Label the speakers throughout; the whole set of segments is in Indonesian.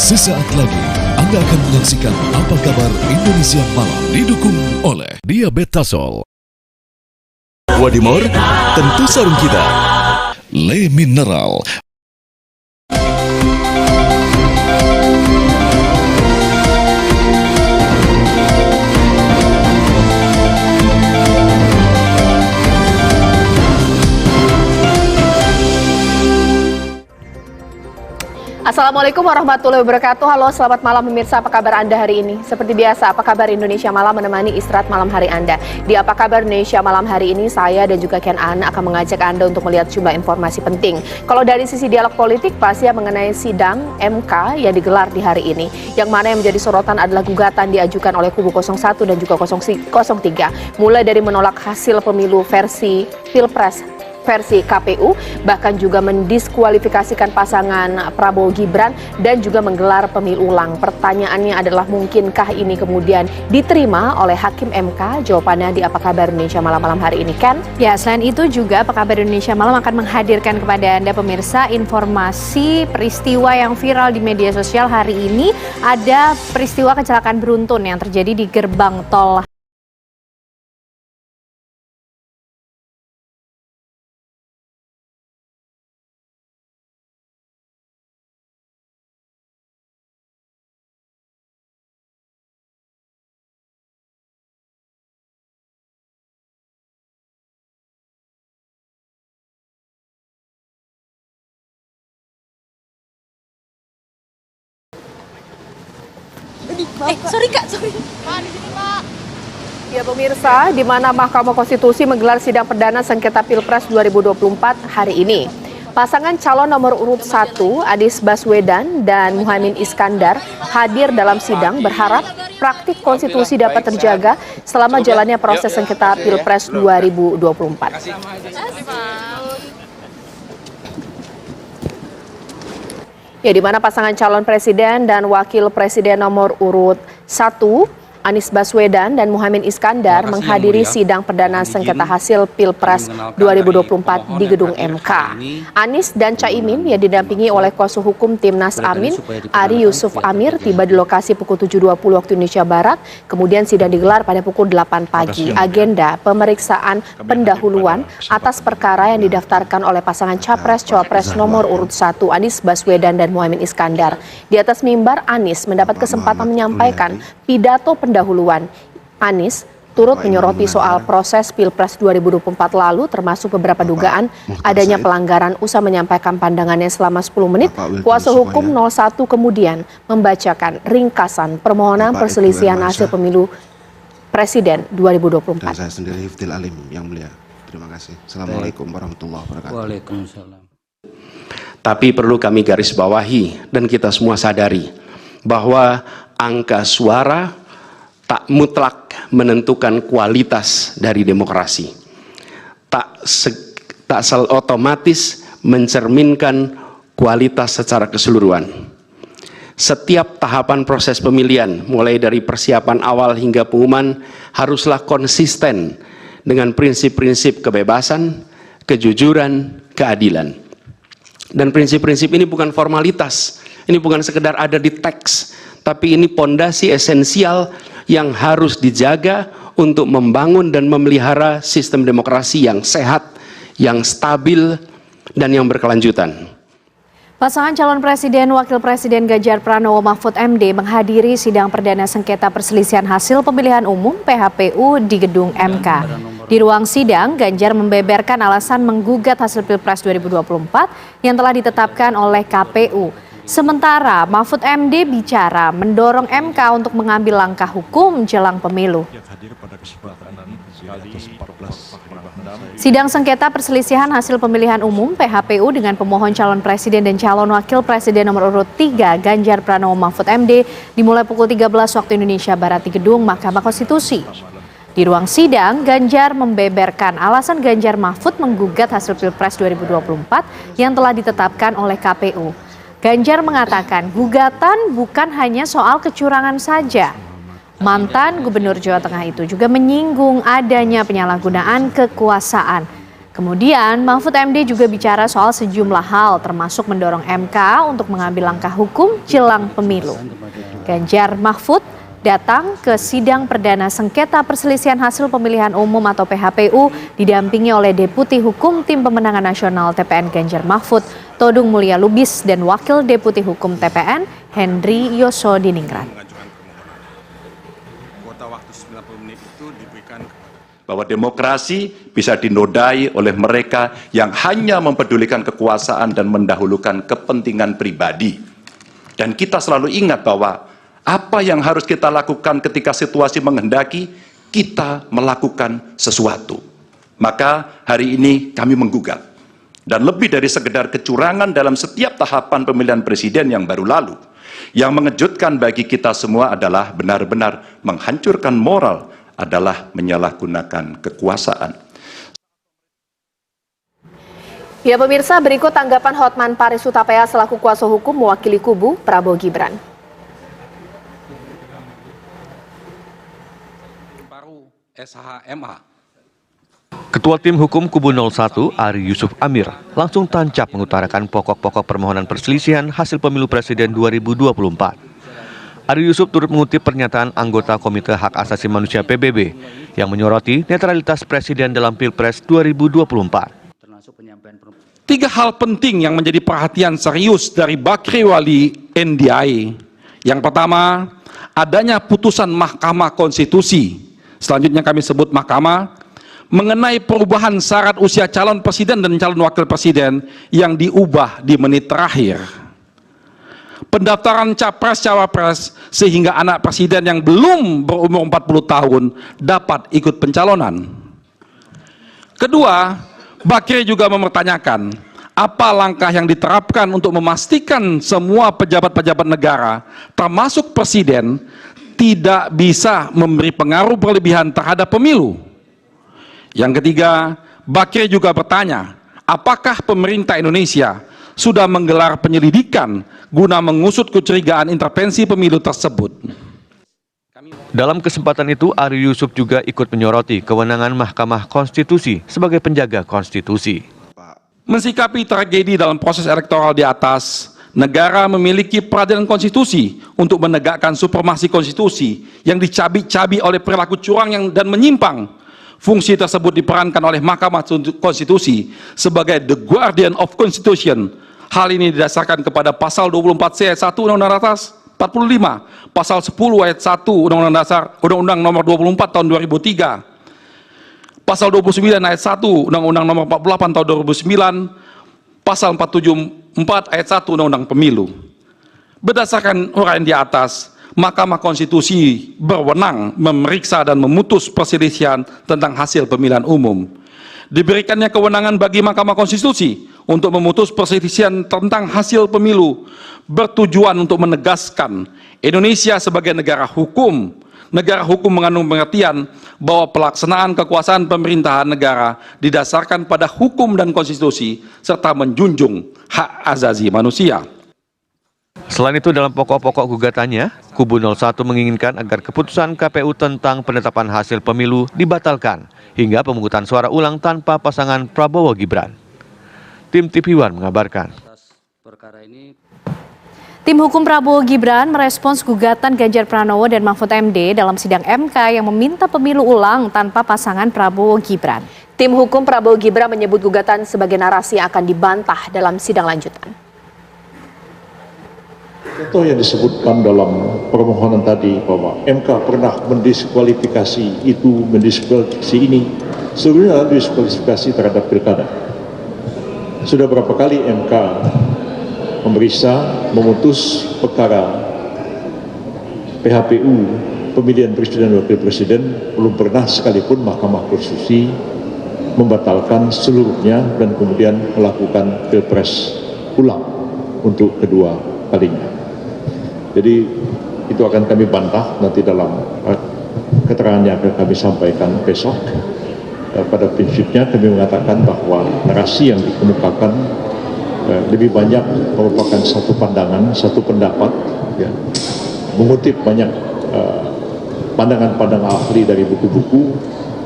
Speaker 1: Sesaat lagi Anda akan menyaksikan Apa Kabar Indonesia Malam, didukung oleh Diabetasol, Wadimor, tentu sarung kita, Le Mineral.
Speaker 2: Assalamualaikum warahmatullahi wabarakatuh. Halo, selamat malam pemirsa. Apa kabar Anda hari ini? Seperti biasa, Apa Kabar Indonesia Malam menemani istirahat malam hari Anda. Di Apa Kabar Indonesia Malam hari ini, saya dan juga Ken An akan mengajak Anda untuk melihat jumlah informasi penting. Kalau dari sisi dialog politik, pasti mengenai sidang MK yang digelar di hari ini. Yang mana yang menjadi sorotan adalah gugatan diajukan oleh kubu 01 dan juga 03. Mulai dari menolak hasil pemilu versi Pilpres versi KPU, bahkan juga mendiskualifikasikan pasangan Prabowo Gibran dan juga menggelar pemilu ulang. Pertanyaannya adalah, mungkinkah ini kemudian diterima oleh Hakim MK? Jawabannya di Apa Kabar Indonesia Malam hari ini, Ken?
Speaker 3: Ya, selain itu juga Apa Kabar Indonesia Malam akan menghadirkan kepada Anda pemirsa informasi peristiwa yang viral di media sosial hari ini. Ada peristiwa kecelakaan beruntun yang terjadi di gerbang tol.
Speaker 4: Sorry.
Speaker 2: Ya pemirsa, di mana Mahkamah Konstitusi menggelar sidang perdana sengketa Pilpres 2024 hari ini. Pasangan calon nomor urut 1, Anies Baswedan dan Muhaimin Iskandar hadir dalam sidang, berharap praktik konstitusi dapat terjaga selama jalannya proses sengketa Pilpres 2024. Ya, di mana pasangan calon presiden dan wakil presiden nomor urut 1, Anies Baswedan dan Muhaimin Iskandar menghadiri sidang perdana sengketa hasil Pilpres 2024 di gedung MK. Anies dan Caimin yang didampingi oleh kuasa hukum Timnas Amin, Ari Yusuf Amir, tiba di lokasi pukul 7.20 waktu Indonesia Barat. Kemudian sidang digelar pada pukul 8 pagi. Agenda pemeriksaan pendahuluan atas perkara yang didaftarkan oleh pasangan Capres-Cawapres nomor urut 1, Anies Baswedan dan Muhaimin Iskandar. Di atas mimbar, Anies mendapat kesempatan menyampaikan pidato pendahuluan. Anies turut menyoroti soal proses Pilpres 2024 lalu, termasuk beberapa dugaan adanya pelanggaran. Usai menyampaikan pandangannya selama 10 menit, kuasa hukum 01 kemudian membacakan ringkasan permohonan perselisihan hasil pemilu Presiden 2024.
Speaker 5: Dan saya sendiri Hifdil Alim, yang mulia. Terima kasih. Assalamualaikum warahmatullahi wabarakatuh.
Speaker 6: Waalaikumsalam.
Speaker 7: Tapi perlu kami garis bawahi dan kita semua sadari bahwa angka suara tak mutlak menentukan kualitas dari demokrasi. Tak otomatis mencerminkan kualitas secara keseluruhan. Setiap tahapan proses pemilihan, mulai dari persiapan awal hingga pengumuman, haruslah konsisten dengan prinsip-prinsip kebebasan, kejujuran, keadilan. Dan prinsip-prinsip ini bukan formalitas, ini bukan sekedar ada di teks, tapi ini pondasi esensial yang harus dijaga untuk membangun dan memelihara sistem demokrasi yang sehat, yang stabil, dan yang berkelanjutan.
Speaker 3: Pasangan calon presiden wakil presiden Ganjar Pranowo Mahfud MD menghadiri sidang perdana sengketa perselisihan hasil pemilihan umum PHPU di gedung MK. Di ruang sidang, Ganjar membeberkan alasan menggugat hasil Pilpres 2024 yang telah ditetapkan oleh KPU. Sementara Mahfud MD bicara mendorong MK untuk mengambil langkah hukum jelang pemilu. Sidang sengketa perselisihan hasil pemilihan umum PHPU dengan pemohon calon presiden dan calon wakil presiden nomor urut 3 Ganjar Pranowo Mahfud MD dimulai pukul 13 waktu Indonesia Barat di gedung Mahkamah Konstitusi. Di ruang sidang, Ganjar membeberkan alasan Ganjar Mahfud menggugat hasil Pilpres 2024 yang telah ditetapkan oleh KPU. Ganjar mengatakan gugatan bukan hanya soal kecurangan saja. Mantan Gubernur Jawa Tengah itu juga menyinggung adanya penyalahgunaan kekuasaan. Kemudian Mahfud MD juga bicara soal sejumlah hal termasuk mendorong MK untuk mengambil langkah hukum jelang pemilu. Ganjar Mahfud datang ke sidang perdana sengketa perselisihan hasil pemilihan umum atau PHPU didampingi oleh Deputi Hukum Tim Pemenangan Nasional TPN Ganjar Mahfud, Todung Mulya Lubis, dan Wakil Deputi Hukum TPN Henry Yosodiningrat.
Speaker 6: Bahwa demokrasi bisa dinodai oleh mereka yang hanya mempedulikan kekuasaan dan mendahulukan kepentingan pribadi. Dan kita selalu ingat bahwa apa yang harus kita lakukan ketika situasi menghendaki, kita melakukan sesuatu. Maka hari ini kami menggugat. Dan lebih dari sekedar kecurangan dalam setiap tahapan pemilihan presiden yang baru lalu. Yang mengejutkan bagi kita semua adalah benar-benar menghancurkan moral, adalah menyalahgunakan kekuasaan.
Speaker 2: Ya pemirsa, berikut tanggapan Hotman Paris Hutapea selaku kuasa hukum mewakili kubu Prabowo Gibran.
Speaker 8: Baru SHMA. Ketua Tim Hukum Kubu 01, Ari Yusuf Amir, langsung tancap mengutarakan pokok-pokok permohonan perselisihan hasil pemilu presiden 2024. Ari Yusuf turut mengutip pernyataan anggota Komite Hak Asasi Manusia PBB yang menyoroti netralitas presiden dalam Pilpres 2024.
Speaker 9: Tiga hal penting yang menjadi perhatian serius dari Bakri Wali NDI. Yang pertama, adanya putusan Mahkamah Konstitusi, selanjutnya kami sebut Mahkamah, mengenai perubahan syarat usia calon presiden dan calon wakil presiden yang diubah di menit terakhir. Pendaftaran capres-cawapres sehingga anak presiden yang belum berumur 40 tahun dapat ikut pencalonan. Kedua, Bakri juga mempertanyakan apa langkah yang diterapkan untuk memastikan semua pejabat-pejabat negara, termasuk presiden, tidak bisa memberi pengaruh berlebihan terhadap pemilu. Yang ketiga, Bakri juga bertanya, apakah pemerintah Indonesia sudah menggelar penyelidikan guna mengusut kecurigaan intervensi pemilu tersebut.
Speaker 8: Dalam kesempatan itu, Ari Yusuf juga ikut menyoroti kewenangan Mahkamah Konstitusi sebagai penjaga konstitusi.
Speaker 9: Mensikapi tragedi dalam proses elektoral di atas, negara memiliki peradilan konstitusi untuk menegakkan supremasi konstitusi yang dicabi-cabi oleh perilaku curang dan menyimpang. Fungsi tersebut diperankan oleh Mahkamah Konstitusi sebagai the guardian of constitution. Hal ini didasarkan kepada pasal 24C ayat 1 Undang-Undang Dasar 45, pasal 10 ayat 1 Undang-Undang Nomor 24 tahun 2003, pasal 29 ayat 1 Undang-Undang Nomor 48 tahun 2009, pasal 474 ayat 1 Undang-Undang Pemilu. Berdasarkan uraian di atas, Mahkamah Konstitusi berwenang memeriksa dan memutus perselisihan tentang hasil pemilihan umum. Diberikannya kewenangan bagi Mahkamah Konstitusi untuk memutus perselisihan tentang hasil pemilu bertujuan untuk menegaskan Indonesia sebagai negara hukum. Negara hukum mengandung pengertian bahwa pelaksanaan kekuasaan pemerintahan negara didasarkan pada hukum dan konstitusi serta menjunjung hak asasi manusia.
Speaker 8: Selain itu, dalam pokok-pokok gugatannya, Kubu 01 menginginkan agar keputusan KPU tentang penetapan hasil pemilu dibatalkan hingga pemungutan suara ulang tanpa pasangan Prabowo Gibran. Tim TV1 mengabarkan.
Speaker 3: Tim hukum Prabowo Gibran merespons gugatan Ganjar Pranowo dan Mahfud MD dalam sidang MK yang meminta pemilu ulang tanpa pasangan Prabowo Gibran.
Speaker 2: Tim hukum Prabowo Gibran menyebut gugatan sebagai narasi yang akan dibantah dalam sidang lanjutan.
Speaker 10: Contoh yang disebutkan dalam permohonan tadi bahwa MK pernah mendiskualifikasi itu, mendiskualifikasi ini, sebenarnya diskualifikasi terhadap pilkada. Sudah berapa kali MK memeriksa, memutus perkara PHPU, pemilihan presiden dan wakil presiden, belum pernah sekalipun Mahkamah Konstitusi membatalkan seluruhnya dan kemudian melakukan pilpres ulang untuk kedua kalinya. Jadi itu akan kami bantah nanti dalam keterangan yang akan kami sampaikan besok. Pada prinsipnya kami mengatakan bahwa narasi yang dikemukakan lebih banyak merupakan satu pandangan, satu pendapat, ya, mengutip banyak pandangan-pandangan ahli dari buku-buku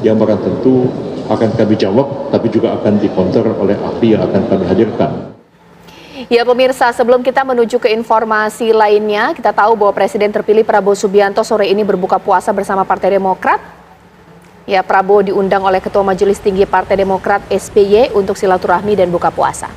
Speaker 10: yang barang tentu akan kami jawab, tapi juga akan dikonter oleh ahli yang akan kami hadirkan.
Speaker 2: Ya pemirsa, sebelum kita menuju ke informasi lainnya, kita tahu bahwa Presiden terpilih Prabowo Subianto sore ini berbuka puasa bersama Partai Demokrat. Ya, Prabowo diundang oleh Ketua Majelis Tinggi Partai Demokrat SBY untuk silaturahmi dan buka puasa.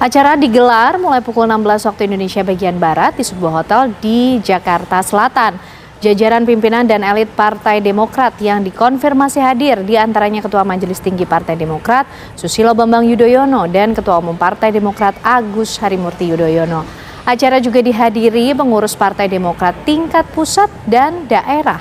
Speaker 3: Acara digelar mulai pukul 16 waktu Indonesia bagian Barat di sebuah hotel di Jakarta Selatan. Jajaran pimpinan dan elit Partai Demokrat yang dikonfirmasi hadir diantaranya Ketua Majelis Tinggi Partai Demokrat Susilo Bambang Yudhoyono dan Ketua Umum Partai Demokrat Agus Harimurti Yudhoyono. Acara juga dihadiri pengurus Partai Demokrat tingkat pusat dan daerah.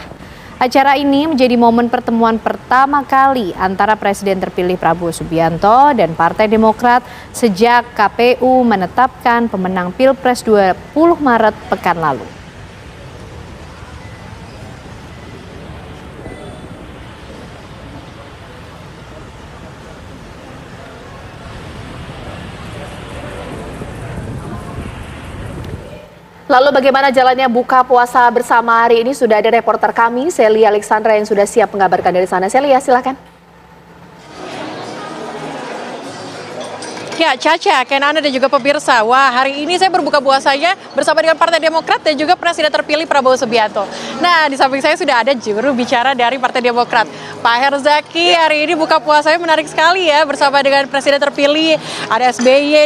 Speaker 3: Acara ini menjadi momen pertemuan pertama kali antara Presiden terpilih Prabowo Subianto dan Partai Demokrat sejak KPU menetapkan pemenang Pilpres 20 Maret pekan lalu.
Speaker 2: Lalu bagaimana jalannya buka puasa bersama hari ini? Sudah ada reporter kami, Celia Alexandra yang sudah siap mengabarkan dari sana. Celia, silakan.
Speaker 4: Ya, Caca, Kenana dan juga pemirsa. Wah, hari ini saya berbuka puasanya bersama dengan Partai Demokrat dan juga Presiden terpilih Prabowo Subianto. Nah, di samping saya sudah ada juru bicara dari Partai Demokrat, Pak Herzaki. Hari ini buka puasanya menarik sekali ya bersama dengan Presiden terpilih, ada SBY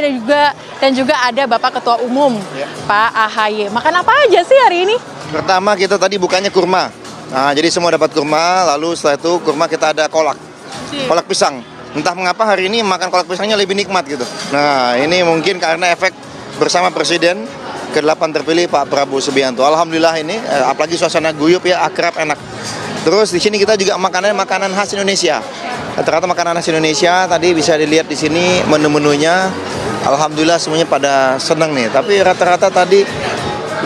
Speaker 4: dan juga ada Bapak Ketua Umum, Pak AHY. Makan apa aja sih hari ini?
Speaker 11: Pertama kita tadi bukanya kurma. Nah, jadi semua dapat kurma, lalu setelah itu kurma kita ada kolak pisang. Entah mengapa hari ini makan kolak pisangnya lebih nikmat gitu. Nah, ini mungkin karena efek bersama Presiden ke-8 terpilih Pak Prabowo Subianto. Alhamdulillah ini, apalagi suasana guyup ya, akrab, enak. Terus di sini kita juga makanan khas Indonesia. Rata-rata makanan khas Indonesia tadi bisa dilihat di sini menu-menunya. Alhamdulillah semuanya pada senang nih. Tapi rata-rata tadi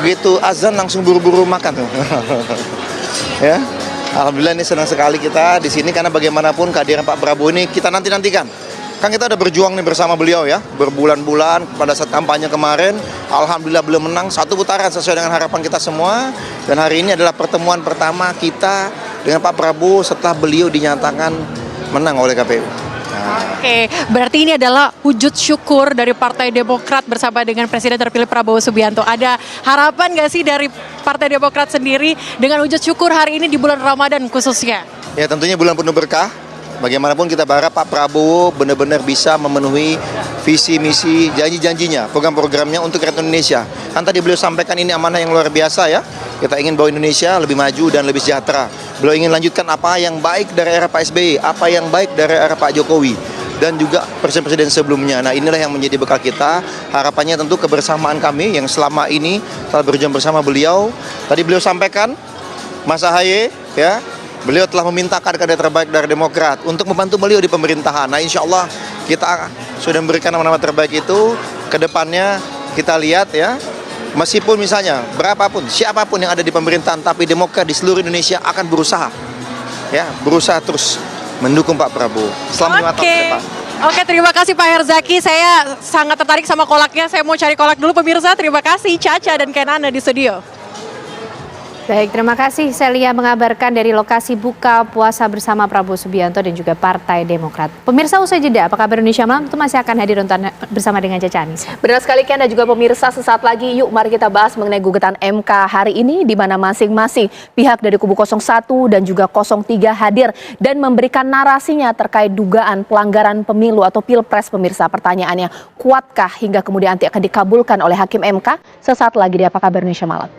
Speaker 11: begitu azan langsung buru-buru makan tuh. Ya. Alhamdulillah ini senang sekali kita di sini karena bagaimanapun kehadiran Pak Prabowo ini kita nanti-nantikan. Kan kita udah berjuang nih bersama beliau ya, berbulan-bulan pada saat kampanye kemarin. Alhamdulillah beliau menang satu putaran sesuai dengan harapan kita semua. Dan hari ini adalah pertemuan pertama kita dengan Pak Prabowo setelah beliau dinyatakan menang oleh KPU.
Speaker 4: Oke, berarti ini adalah wujud syukur dari Partai Demokrat bersama dengan Presiden terpilih Prabowo Subianto. Ada harapan nggak sih dari Partai Demokrat sendiri dengan wujud syukur hari ini di bulan Ramadan khususnya?
Speaker 11: Ya tentunya bulan penuh berkah. Bagaimanapun kita berharap Pak Prabowo benar-benar bisa memenuhi visi, misi, janji-janjinya, program-programnya untuk rakyat Indonesia. Kan tadi beliau sampaikan ini amanah yang luar biasa ya. Kita ingin bawa Indonesia lebih maju dan lebih sejahtera. Beliau ingin lanjutkan apa yang baik dari era Pak SBY, apa yang baik dari era Pak Jokowi, dan juga presiden-presiden sebelumnya. Nah inilah yang menjadi bekal kita. Harapannya tentu kebersamaan kami yang selama ini telah berjuang bersama beliau. Tadi beliau sampaikan, Mas AHY, ya, beliau telah meminta kader-kader terbaik dari Demokrat untuk membantu beliau di pemerintahan. Nah insya Allah kita sudah memberikan nama-nama terbaik itu. Kedepannya kita lihat ya, meskipun misalnya berapapun, siapapun yang ada di pemerintahan, tapi Demokrat di seluruh Indonesia akan berusaha, ya, berusaha terus mendukung Pak Prabowo selama 5 tahun ke depan.
Speaker 4: Oke, terima kasih Pak Herzaki. Saya sangat tertarik sama kolaknya. Saya mau cari kolak dulu pemirsa. Terima kasih Caca dan Kenana di studio.
Speaker 3: Baik, terima kasih Celia mengabarkan dari lokasi buka puasa bersama Prabowo Subianto dan juga Partai Demokrat. Pemirsa usai jeda, apa kabar Indonesia Malam itu masih akan hadir bersama dengan Caca Anissa.
Speaker 2: Benar sekali Ken dan juga pemirsa, sesaat lagi yuk mari kita bahas mengenai gugatan MK hari ini di mana masing-masing pihak dari kubu 01 dan juga 03 hadir dan memberikan narasinya terkait dugaan pelanggaran pemilu atau Pilpres pemirsa. Pertanyaannya, kuatkah hingga kemudian nanti akan dikabulkan oleh Hakim MK? Sesaat lagi di Apa Kabar Indonesia Malam.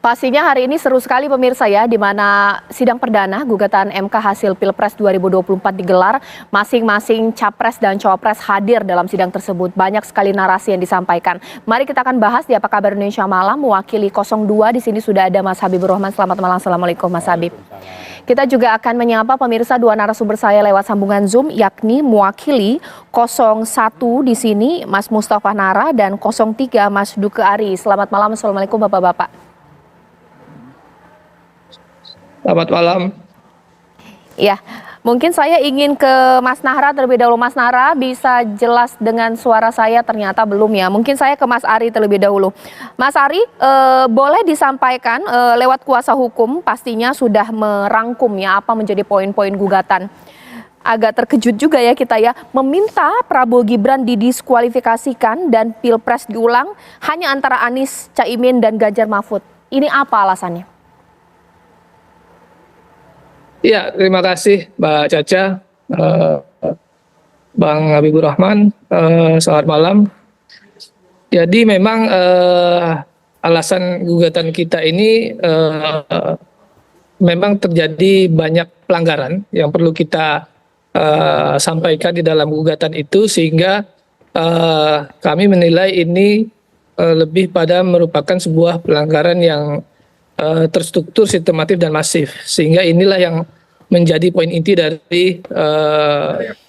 Speaker 2: Pastinya hari ini seru sekali pemirsa ya, di mana sidang perdana gugatan MK hasil Pilpres 2024 digelar. Masing-masing capres dan cawapres hadir dalam sidang tersebut. Banyak sekali narasi yang disampaikan. Mari kita akan bahas di Apa Kabar Indonesia Malam. Mewakili 02 di sini sudah ada Mas Habibur Rahman. Selamat malam. Assalamualaikum Mas Habib. Kita juga akan menyapa pemirsa dua narasumber saya lewat sambungan Zoom, yakni mewakili 01 di sini Mas Mustafa Nara dan 03 Mas Duke Ari. Selamat malam. Assalamualaikum Bapak-bapak.
Speaker 12: Selamat malam.
Speaker 2: Ya, mungkin saya ingin ke Mas Nahra terlebih dahulu. Mas Nahra bisa jelas dengan suara saya? Ternyata belum ya. Mungkin saya ke Mas Ari terlebih dahulu. Mas Ari, boleh disampaikan lewat kuasa hukum pastinya sudah merangkum ya apa menjadi poin-poin gugatan. Agak terkejut juga ya kita ya, meminta Prabowo Gibran didiskualifikasikan dan Pilpres diulang hanya antara Anies, Caimin dan Ganjar Mahfud. Ini apa alasannya?
Speaker 12: Ya, terima kasih Mbak Caca, Bang Habibur Rahman, selamat malam. Jadi memang alasan gugatan kita ini memang terjadi banyak pelanggaran yang perlu kita sampaikan di dalam gugatan itu, sehingga kami menilai ini lebih pada merupakan sebuah pelanggaran yang terstruktur, sistematif dan masif, sehingga inilah yang menjadi poin inti dari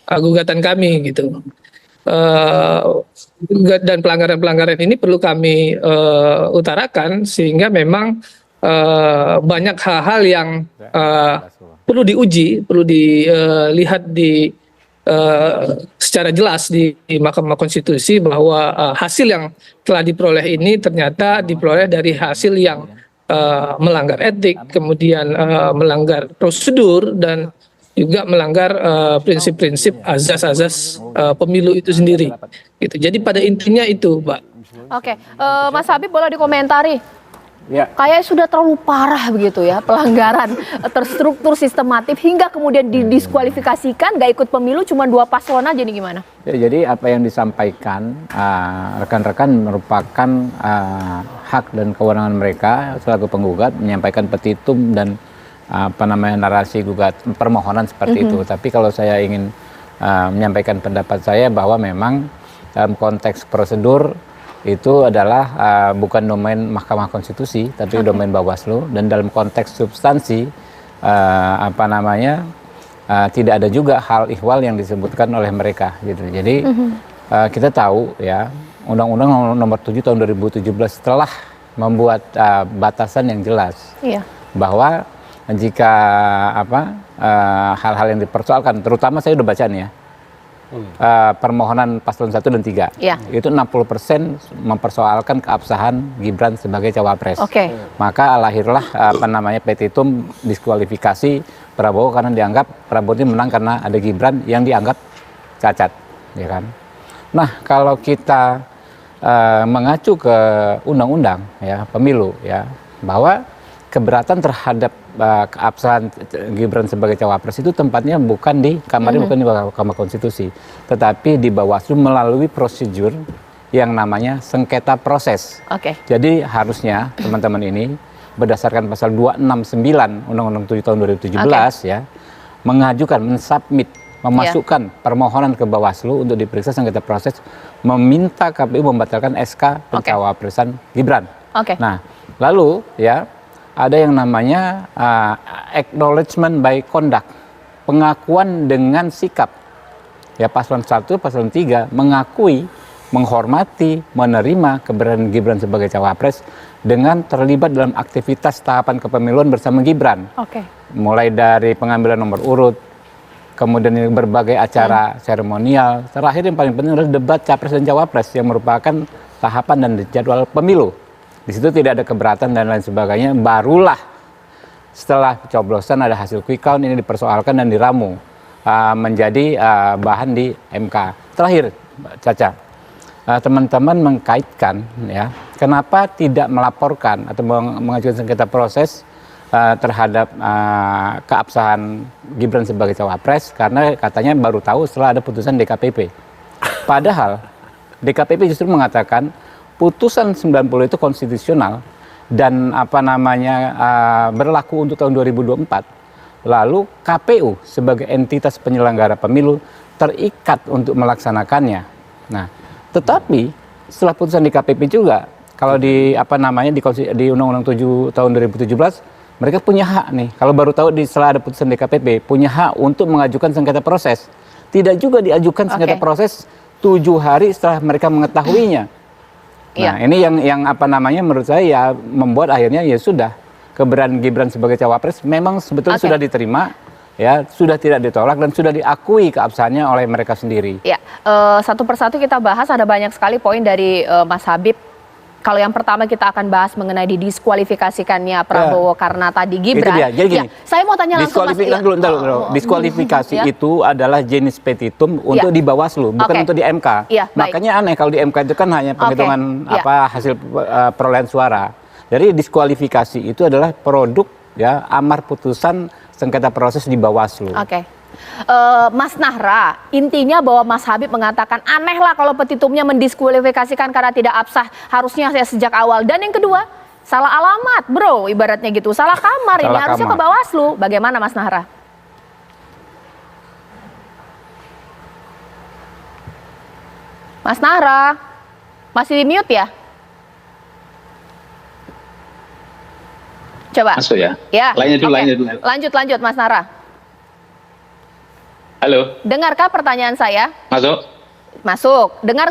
Speaker 12: gugatan kami gitu. Dan pelanggaran-pelanggaran ini perlu kami utarakan, sehingga memang banyak hal-hal yang perlu diuji, perlu dilihat secara jelas di Mahkamah Konstitusi, bahwa hasil yang telah diperoleh ini ternyata diperoleh dari hasil yang melanggar etik, kemudian melanggar prosedur, dan juga melanggar prinsip-prinsip azas-azas pemilu itu sendiri. Gitu. Jadi pada intinya itu, Mbak.
Speaker 2: Oke, Mas Habib boleh dikomentari?
Speaker 13: Ya.
Speaker 2: Kayak sudah terlalu parah begitu ya, pelanggaran terstruktur, sistematif, hingga kemudian didiskualifikasikan, nggak ikut pemilu, cuma 2 paslon aja, nih gimana?
Speaker 13: Ya, jadi apa yang disampaikan rekan-rekan merupakan hak dan kewenangan mereka selaku penggugat menyampaikan petitum dan narasi gugat permohonan seperti itu. Tapi kalau saya ingin menyampaikan pendapat saya bahwa memang dalam konteks prosedur itu adalah bukan domain Mahkamah Konstitusi, tapi domain Bawaslu, dan dalam konteks substansi tidak ada juga hal ihwal yang disebutkan oleh mereka gitu. Jadi kita tahu ya, Undang-Undang Nomor 7 Tahun 2017 telah membuat batasan yang jelas bahwa jika hal-hal yang dipersoalkan, terutama saya udah baca nih ya, permohonan paslon 1 dan 3 itu 60% mempersoalkan keabsahan Gibran sebagai cawapres. Maka lahirlah petitum diskualifikasi Prabowo, karena dianggap Prabowo ini menang karena ada Gibran yang dianggap cacat, ya kan. Nah, kalau kita mengacu ke undang-undang ya pemilu ya, bahwa keberatan terhadap keabsahan Gibran sebagai cawapres itu tempatnya bukan di kamarnya, bukan di Mahkamah Konstitusi, tetapi di Bawaslu melalui prosedur yang namanya sengketa proses. Jadi harusnya teman-teman ini berdasarkan pasal 269 Undang-Undang 7 Tahun 2017 ya, mengajukan, mensubmit, memasukkan permohonan ke Bawaslu untuk diperiksa sengketa proses, meminta KPU membatalkan SK pencawapresan Gibran. Nah, lalu ya ada yang namanya acknowledgement by conduct, pengakuan dengan sikap. Ya, paslon 1, paslon 3 mengakui, menghormati, menerima keberadaan Gibran sebagai cawapres dengan terlibat dalam aktivitas tahapan kepemiluan bersama Gibran. Mulai dari pengambilan nomor urut, kemudian berbagai acara seremonial, terakhir yang paling penting adalah debat capres dan cawapres yang merupakan tahapan dan jadwal pemilu. Di situ tidak ada keberatan dan lain sebagainya, barulah setelah coblosan ada hasil quick count, ini dipersoalkan dan diramu menjadi bahan di MK. Terakhir, Caca, teman-teman mengkaitkan ya, kenapa tidak melaporkan atau mengajukan sengketa proses terhadap keabsahan Gibran sebagai cawapres, karena katanya baru tahu setelah ada putusan DKPP. Padahal DKPP justru mengatakan putusan 90 itu konstitusional dan berlaku untuk tahun 2024, lalu KPU sebagai entitas penyelenggara pemilu terikat untuk melaksanakannya. Nah, tetapi setelah putusan di KPP juga, kalau di Undang-Undang 7 tahun 2017, mereka punya hak nih. Kalau baru tahu setelah ada putusan DKPP, punya hak untuk mengajukan sengketa proses. Tidak juga diajukan sengketa proses 7 hari setelah mereka mengetahuinya. Nah, ini yang menurut saya ya membuat akhirnya ya sudah keberanian Gibran sebagai cawapres memang sebetulnya sudah diterima, ya sudah tidak ditolak dan sudah diakui keabsahannya oleh mereka sendiri.
Speaker 2: Ya, satu persatu kita bahas, ada banyak sekali poin dari Mas Habib. Kalau yang pertama kita akan bahas mengenai didiskualifikasikannya Prabowo karena tadi Gibran.
Speaker 13: Itu dia. Jadi gini,
Speaker 2: saya mau tanya langsung Mas.
Speaker 13: Diskualifikasi itu adalah jenis petitum untuk di Bawaslu, bukan untuk di MK. Makanya aneh kalau di MK itu kan hanya penghitungan hasil perolehan suara. Jadi diskualifikasi itu adalah produk ya amar putusan sengketa proses di Bawaslu.
Speaker 2: Mas Nahra, intinya bahwa Mas Habib mengatakan aneh lah kalau petitumnya mendiskualifikasikan karena tidak absah, harusnya saya sejak awal. Dan yang kedua, salah alamat bro, ibaratnya gitu, salah kamar, ini harusnya ke Bawaslu. Bagaimana Mas Nahra? Mas Nahra, masih di mute ya? Coba.
Speaker 14: Masuk ya?
Speaker 2: Ya.
Speaker 14: Lanjut.
Speaker 2: Lanjut Mas Nahra.
Speaker 14: Halo.
Speaker 2: Dengarkah pertanyaan saya?
Speaker 14: Masuk.
Speaker 2: Dengar.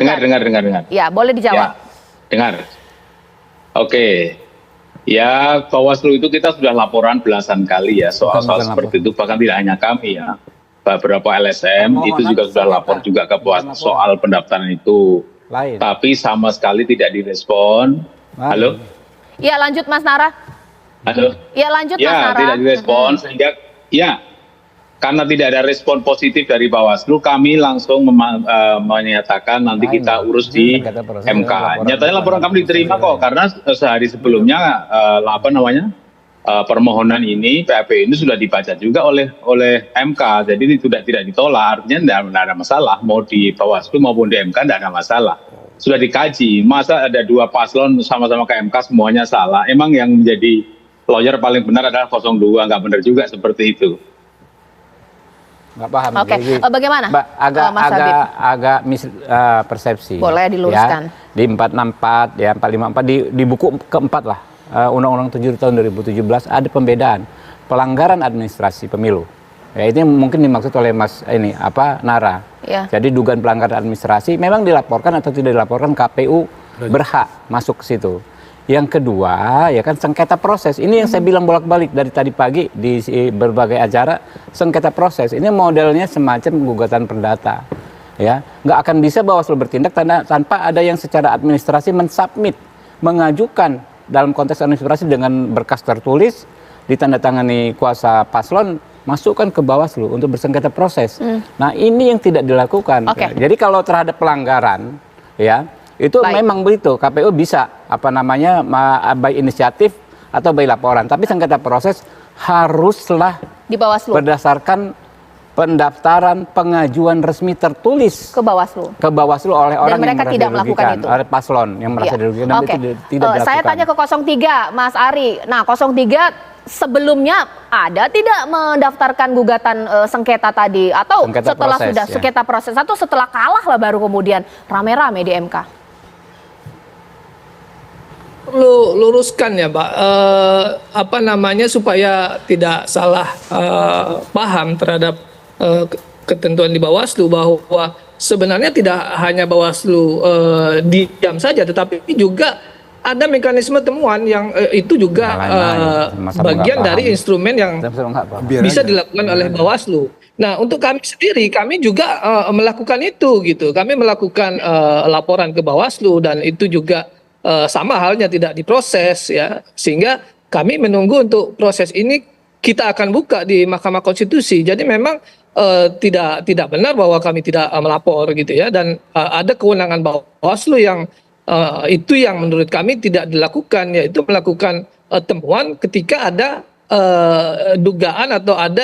Speaker 2: Ya, boleh dijawab.
Speaker 14: Ya, dengar. Oke. Ya, Bawaslu itu kita sudah laporan belasan kali ya soal seperti itu. Bahkan tidak hanya kami ya. Beberapa LSM itu juga sudah lapor juga ke Bawaslu soal pendaftaran itu. Tapi sama sekali tidak direspon. Halo?
Speaker 2: Ya, lanjut Mas Nahra.
Speaker 14: Halo?
Speaker 2: Ya, lanjut Mas Nahra.
Speaker 14: Ya, tidak direspon sehingga karena tidak ada respon positif dari Bawaslu, kami langsung menyatakan nanti kita urus di MK. Nyatanya laporan kami diterima kok, karena sehari sebelumnya permohonan ini PAP ini sudah dibaca juga oleh MK, jadi tidak ditolak. Artinya tidak ada masalah, mau di Bawaslu maupun di MK tidak ada masalah. Sudah dikaji, masa ada dua paslon sama-sama ke MK semuanya salah? Emang yang menjadi lawyer paling benar adalah 02, nggak benar juga seperti itu.
Speaker 13: Nggak paham.
Speaker 2: Bagaimana?
Speaker 13: Agak persepsi.
Speaker 2: Boleh diluruskan.
Speaker 13: Ya, di 464, ya 454 di buku keempat lah Undang-Undang 7 tahun 2017 ada pembedaan pelanggaran administrasi pemilu. Ya, itu yang mungkin dimaksud oleh Mas Nara.
Speaker 2: Ya.
Speaker 13: Jadi dugaan pelanggaran administrasi memang dilaporkan atau tidak dilaporkan, KPU berhak masuk ke situ. Yang kedua, ya kan sengketa proses. Ini yang saya bilang bolak-balik dari tadi pagi di berbagai acara, sengketa proses. Ini modelnya semacam gugatan perdata. Ya, nggak akan bisa Bawaslu bertindak tanpa ada yang secara administrasi mensubmit, mengajukan dalam konteks administrasi dengan berkas tertulis, ditandatangani kuasa paslon, masukkan ke Bawaslu untuk bersengketa proses. Nah, ini yang tidak dilakukan. Ya. Jadi kalau terhadap pelanggaran, ya itu memang begitu, KPU bisa by inisiatif atau by laporan, tapi sengketa proses haruslah
Speaker 2: di Bawaslu
Speaker 13: berdasarkan pendaftaran pengajuan resmi tertulis
Speaker 2: ke Bawaslu
Speaker 13: oleh orang
Speaker 2: yang mereka tidak melakukan itu,
Speaker 13: oleh paslon yang merasa dirugikan. Itu tidak dilakukan.
Speaker 2: Saya tanya ke 03 Mas Ari. Nah, 03 sebelumnya ada tidak mendaftarkan gugatan sengketa tadi, atau sengketa setelah proses, sengketa proses, atau setelah kalah lah baru kemudian rame-rame di MK?
Speaker 12: Perlu luruskan ya Pak, supaya tidak salah paham terhadap ketentuan di Bawaslu, bahwa sebenarnya tidak hanya Bawaslu diam saja, tetapi juga ada mekanisme temuan yang itu juga bagian dari instrumen yang bisa dilakukan oleh Bawaslu. Nah, untuk kami sendiri, kami juga melakukan itu gitu. Kami melakukan laporan ke Bawaslu dan itu juga sama halnya tidak diproses ya, sehingga kami menunggu untuk proses ini kita akan buka di Mahkamah Konstitusi. Jadi memang tidak benar bahwa kami tidak melapor gitu ya, dan ada kewenangan Bawaslu yang itu yang menurut kami tidak dilakukan, yaitu melakukan temuan ketika ada dugaan atau ada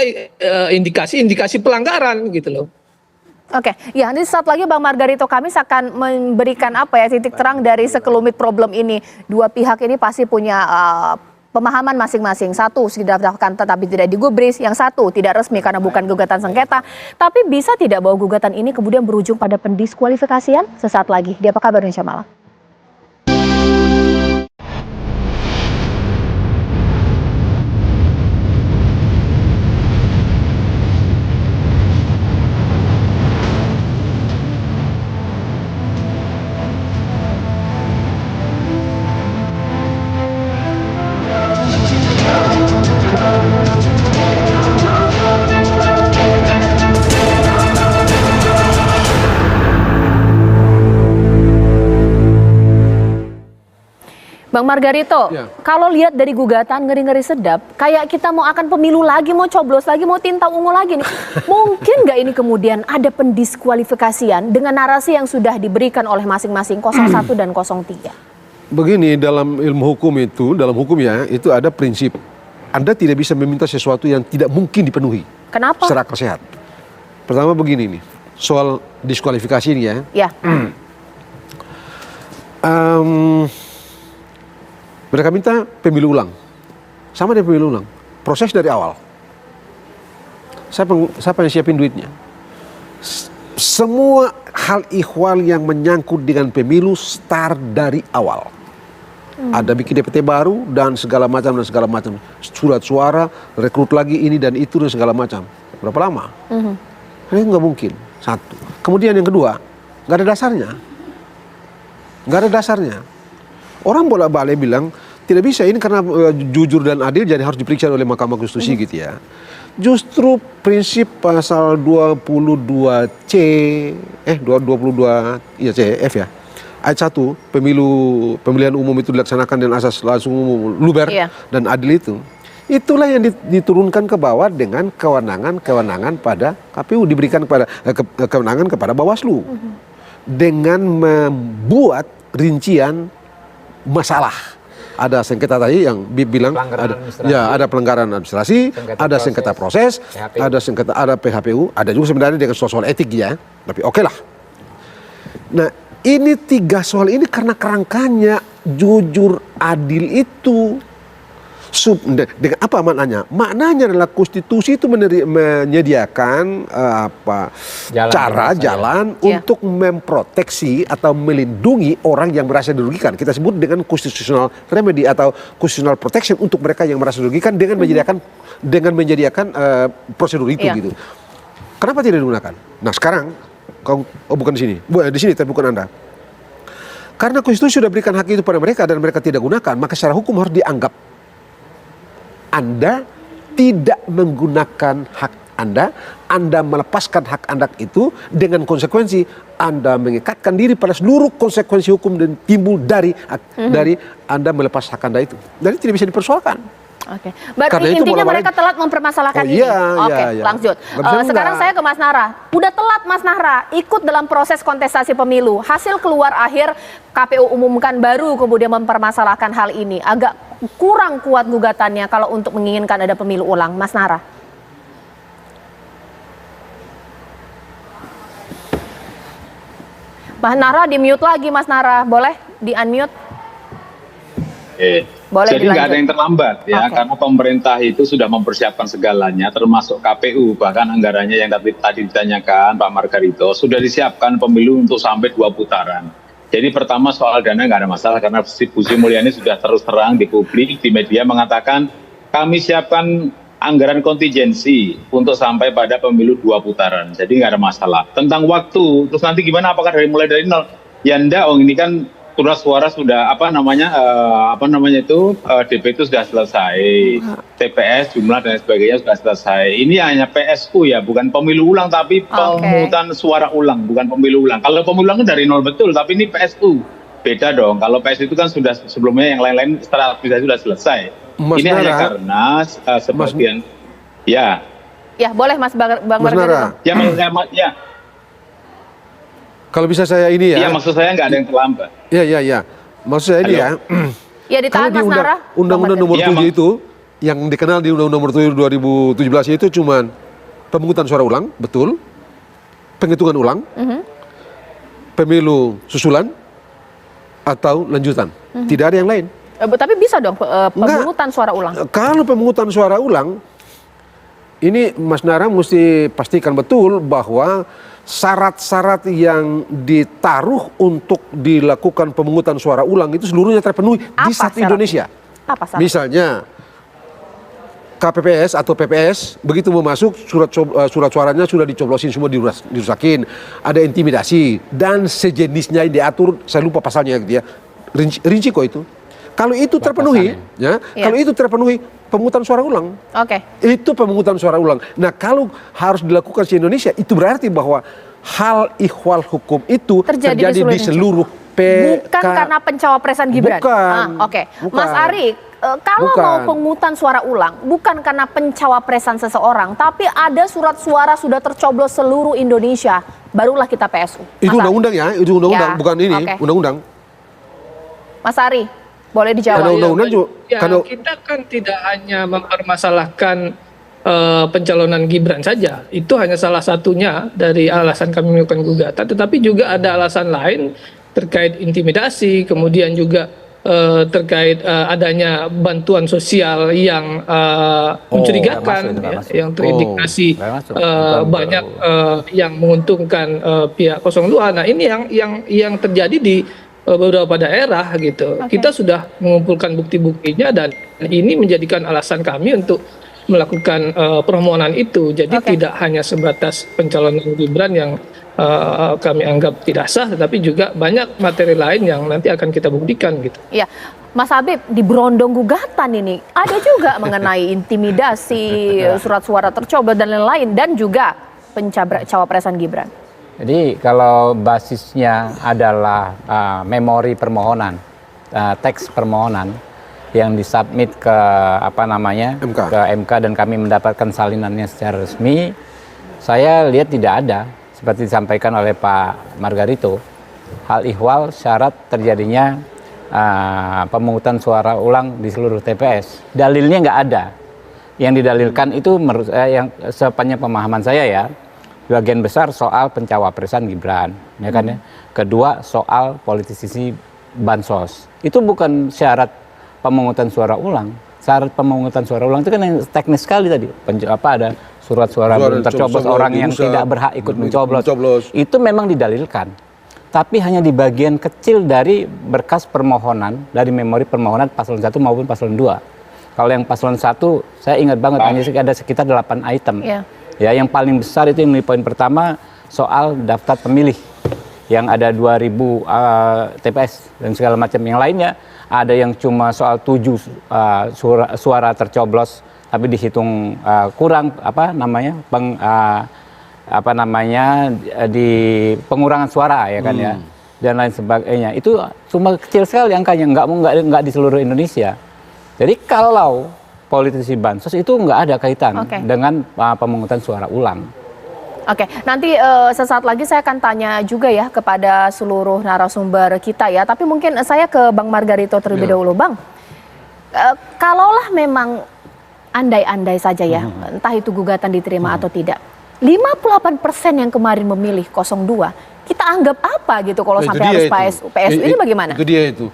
Speaker 12: indikasi pelanggaran gitu loh.
Speaker 2: Oke, ya nanti saat lagi Bang Margarito Kamis akan memberikan titik terang dari sekelumit problem ini. Dua pihak ini pasti punya pemahaman masing-masing. Satu sudah didaftarkan tetapi tidak digubris, yang satu tidak resmi karena bukan gugatan sengketa. Tapi bisa tidak bahwa gugatan ini kemudian berujung pada pendiskualifikasian? Sesaat lagi di Apa Kabar Indonesia Malam. Bang Margarito, kalau lihat dari gugatan ngeri-ngeri sedap, kayak kita mau akan pemilu lagi, mau coblos lagi, mau tinta ungu lagi nih. Mungkin nggak ini kemudian ada pendiskualifikasian dengan narasi yang sudah diberikan oleh masing-masing 01 dan 03?
Speaker 15: Begini, dalam ilmu hukum itu, dalam hukum ya, itu ada prinsip. Anda tidak bisa meminta sesuatu yang tidak mungkin dipenuhi.
Speaker 2: Kenapa?
Speaker 15: Secara akal sehat. Pertama begini nih, soal diskualifikasi ini ya.
Speaker 2: Ya.
Speaker 15: Mereka minta pemilu ulang. Sama dengan pemilu ulang. Proses dari awal. Siapa yang siapin duitnya? Semua hal ihwal yang menyangkut dengan pemilu start dari awal. Ada bikin DPT baru dan segala macam. Surat suara, rekrut lagi ini dan itu dan segala macam. Berapa lama? Ini nggak mungkin. Satu. Kemudian yang kedua, nggak ada dasarnya. Orang bolak-balik bilang tidak bisa ini karena jujur dan adil jadi harus diperiksa oleh Mahkamah Konstitusi gitu ya. Justru prinsip pasal 22C 22 F ya. Ayat 1 pemilihan umum itu dilaksanakan dengan asas langsung umum luber dan adil itu. Itulah yang diturunkan ke bawah dengan kewenangan pada KPU, diberikan kepada kewenangan kepada Bawaslu. Dengan membuat rincian masalah. Ada sengketa tadi yang bilang ada pelanggaran administrasi, ada sengketa proses, ada PHPU, ada juga sebenarnya dengan soal etik ya. Tapi oke lah. Nah, ini 3 soal ini karena kerangkanya jujur adil itu dengan apa maknanya? Maknanya adalah konstitusi itu menyediakan jalan untuk memproteksi atau melindungi orang yang merasa dirugikan. Kita sebut dengan constitutional remedy atau constitutional protection untuk mereka yang merasa dirugikan dengan menyediakan prosedur itu gitu. Kenapa tidak digunakan? Nah sekarang bukan di sini, di sini tapi bukan Anda. Karena konstitusi sudah berikan hak itu pada mereka dan mereka tidak gunakan, maka secara hukum harus dianggap Anda tidak menggunakan hak Anda melepaskan hak Anda itu dengan konsekuensi Anda mengikatkan diri pada seluruh konsekuensi hukum dan timbul dari Anda melepas hak Anda itu. Jadi tidak bisa dipersoalkan.
Speaker 2: Oke, berarti intinya mereka telat mempermasalahkan ini. Lanjut. Sekarang saya ke Mas Nara. Udah telat Mas Nara ikut dalam proses kontestasi pemilu. Hasil keluar akhir KPU umumkan baru kemudian mempermasalahkan hal ini. Agak kurang kuat gugatannya kalau untuk menginginkan ada pemilu ulang, Mas Nara. Mas Nara di-mute lagi Mas Nara. Boleh di-unmute?
Speaker 14: Jadi nggak ada yang terlambat ya, karena pemerintah itu sudah mempersiapkan segalanya, termasuk KPU, bahkan anggarannya yang tadi ditanyakan Pak Margarito, sudah disiapkan pemilu untuk sampai 2 putaran. Jadi pertama soal dana nggak ada masalah, karena Bu Sri Mulyani sudah terus terang di publik, di media mengatakan, kami siapkan anggaran kontingensi untuk sampai pada pemilu 2 putaran, jadi nggak ada masalah. Tentang waktu, terus nanti gimana, apakah mulai dari nol? Ya enggak, ini kan surat suara sudah DP itu sudah selesai, TPS jumlah dan sebagainya sudah selesai. Ini hanya PSU ya, bukan pemilu ulang tapi pemungutan suara ulang, bukan pemilu ulang. Kalau pemilu ulang kan dari nol betul, tapi ini PSU beda dong. Kalau PSU itu kan sudah sebelumnya yang lain-lain setelah sudah selesai. Ini hanya karena sebagian ya
Speaker 2: boleh Mas Bang Margarito.
Speaker 14: Ya.
Speaker 15: Kalau bisa saya ini ya.
Speaker 14: Iya, maksud saya nggak ada yang terlambat.
Speaker 15: Iya. Maksud saya ini ya.
Speaker 2: Ya ditahan Mas Nara.
Speaker 15: Undang-undang nomor 7 itu, yang dikenal di Undang-undang nomor 7 2017 itu cuma pemungutan suara ulang, betul. penghitungan ulang, pemilu susulan, atau lanjutan. Tidak ada yang lain.
Speaker 2: Tapi bisa dong pemungutan suara ulang?
Speaker 15: Kalau pemungutan suara ulang, ini Mas Nara mesti pastikan betul bahwa syarat-syarat yang ditaruh untuk dilakukan pemungutan suara ulang itu seluruhnya terpenuhi di satu Indonesia.
Speaker 2: Apa syarat?
Speaker 15: Misalnya KPPS atau PPS begitu mau masuk surat suaranya sudah dicoblosin semua, dirusakin, ada intimidasi dan sejenisnya yang diatur, saya lupa pasalnya gitu ya, rinci kok itu. Kalau itu terpenuhi, kalau itu terpenuhi, pemungutan suara ulang. Itu pemungutan suara ulang. Nah, kalau harus dilakukan di Indonesia, itu berarti bahwa hal ihwal hukum itu terjadi di seluruh
Speaker 2: Bukan karena pencawapresan Gibran. Mas Ari, kalau mau pemungutan suara ulang, bukan karena pencawapresan seseorang, tapi ada surat suara sudah tercoblos seluruh Indonesia, barulah kita PSU.
Speaker 15: Itu undang-undang ya, itu undang-undang, bukan ini, undang-undang.
Speaker 2: Mas Ari, boleh dijawab.
Speaker 12: Kita kan tidak hanya mempermasalahkan pencalonan Gibran saja, itu hanya salah satunya dari alasan kami melakukan gugatan, tetapi juga ada alasan lain terkait intimidasi, kemudian juga terkait adanya bantuan sosial yang mencurigakan, yang terindikasi banyak yang menguntungkan pihak 02. Nah, ini yang terjadi di beberapa daerah gitu. Kita sudah mengumpulkan bukti-buktinya dan ini menjadikan alasan kami untuk melakukan permohonan itu. Jadi tidak hanya sebatas pencalonan Gibran yang kami anggap tidak sah, tetapi juga banyak materi lain yang nanti akan kita buktikan gitu.
Speaker 2: Iya, Mas Habib, di berondong gugatan ini ada juga mengenai intimidasi, surat suara tercoblos dan lain-lain, dan juga pencawapresan Gibran.
Speaker 13: Jadi kalau basisnya adalah memori permohonan, teks permohonan yang disubmit ke ke MK dan kami mendapatkan salinannya secara resmi, saya lihat tidak ada seperti disampaikan oleh Pak Margarito hal ihwal syarat terjadinya pemungutan suara ulang di seluruh TPS. Dalilnya nggak ada. Yang didalilkan itu menurut saya, yang sepanjang pemahaman saya ya, bagian besar soal pencawapresan Gibran, ya kan ya. Kedua soal politisasi bansos. Itu bukan syarat pemungutan suara ulang. Syarat pemungutan suara ulang itu kan yang teknis sekali tadi. Ada surat suara belum tercoblos, orang yang tidak berhak ikut mencoblos. Itu memang didalilkan. Tapi hanya di bagian kecil dari berkas permohonan, dari memori permohonan paslon 1 maupun paslon 2. Kalau yang paslon 1, saya ingat banget hanya ada sekitar 8 item. Ya, yang paling besar itu yang poin pertama soal daftar pemilih yang ada 2000 TPS dan segala macam. Yang lainnya ada yang cuma soal 7 suara tercoblos tapi dihitung kurang di pengurangan suara ya kan ya dan lain sebagainya. Itu cuma kecil sekali angkanya, nggak di seluruh Indonesia. Jadi kalau politisi bansos itu nggak ada kaitan dengan pemungutan suara ulang.
Speaker 2: Nanti sesaat lagi saya akan tanya juga ya kepada seluruh narasumber kita ya. Tapi mungkin saya ke Bang Margarito terlebih dahulu, Bang. Kalaulah memang andai-andai saja ya, entah itu gugatan diterima atau tidak, 58% yang kemarin memilih 02, kita anggap apa gitu kalau sampai harus PSU ini bagaimana?
Speaker 15: Itu dia itu.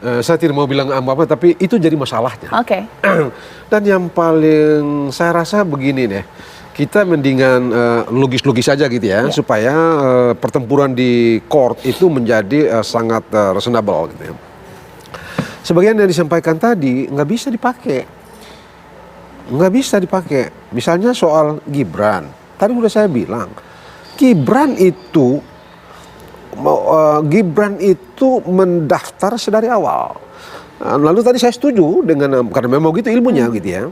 Speaker 15: Saya tidak mau bilang apa-apa, tapi itu jadi masalahnya. Dan yang paling saya rasa begini deh, kita mendingan logis-logis saja gitu ya, supaya pertempuran di court itu menjadi sangat reasonable gitu ya. Sebagian yang disampaikan tadi nggak bisa dipakai. Misalnya soal Gibran, tadi udah saya bilang, Gibran itu mendaftar sedari awal. Lalu tadi saya setuju dengan, karena memang gitu ilmunya gitu ya.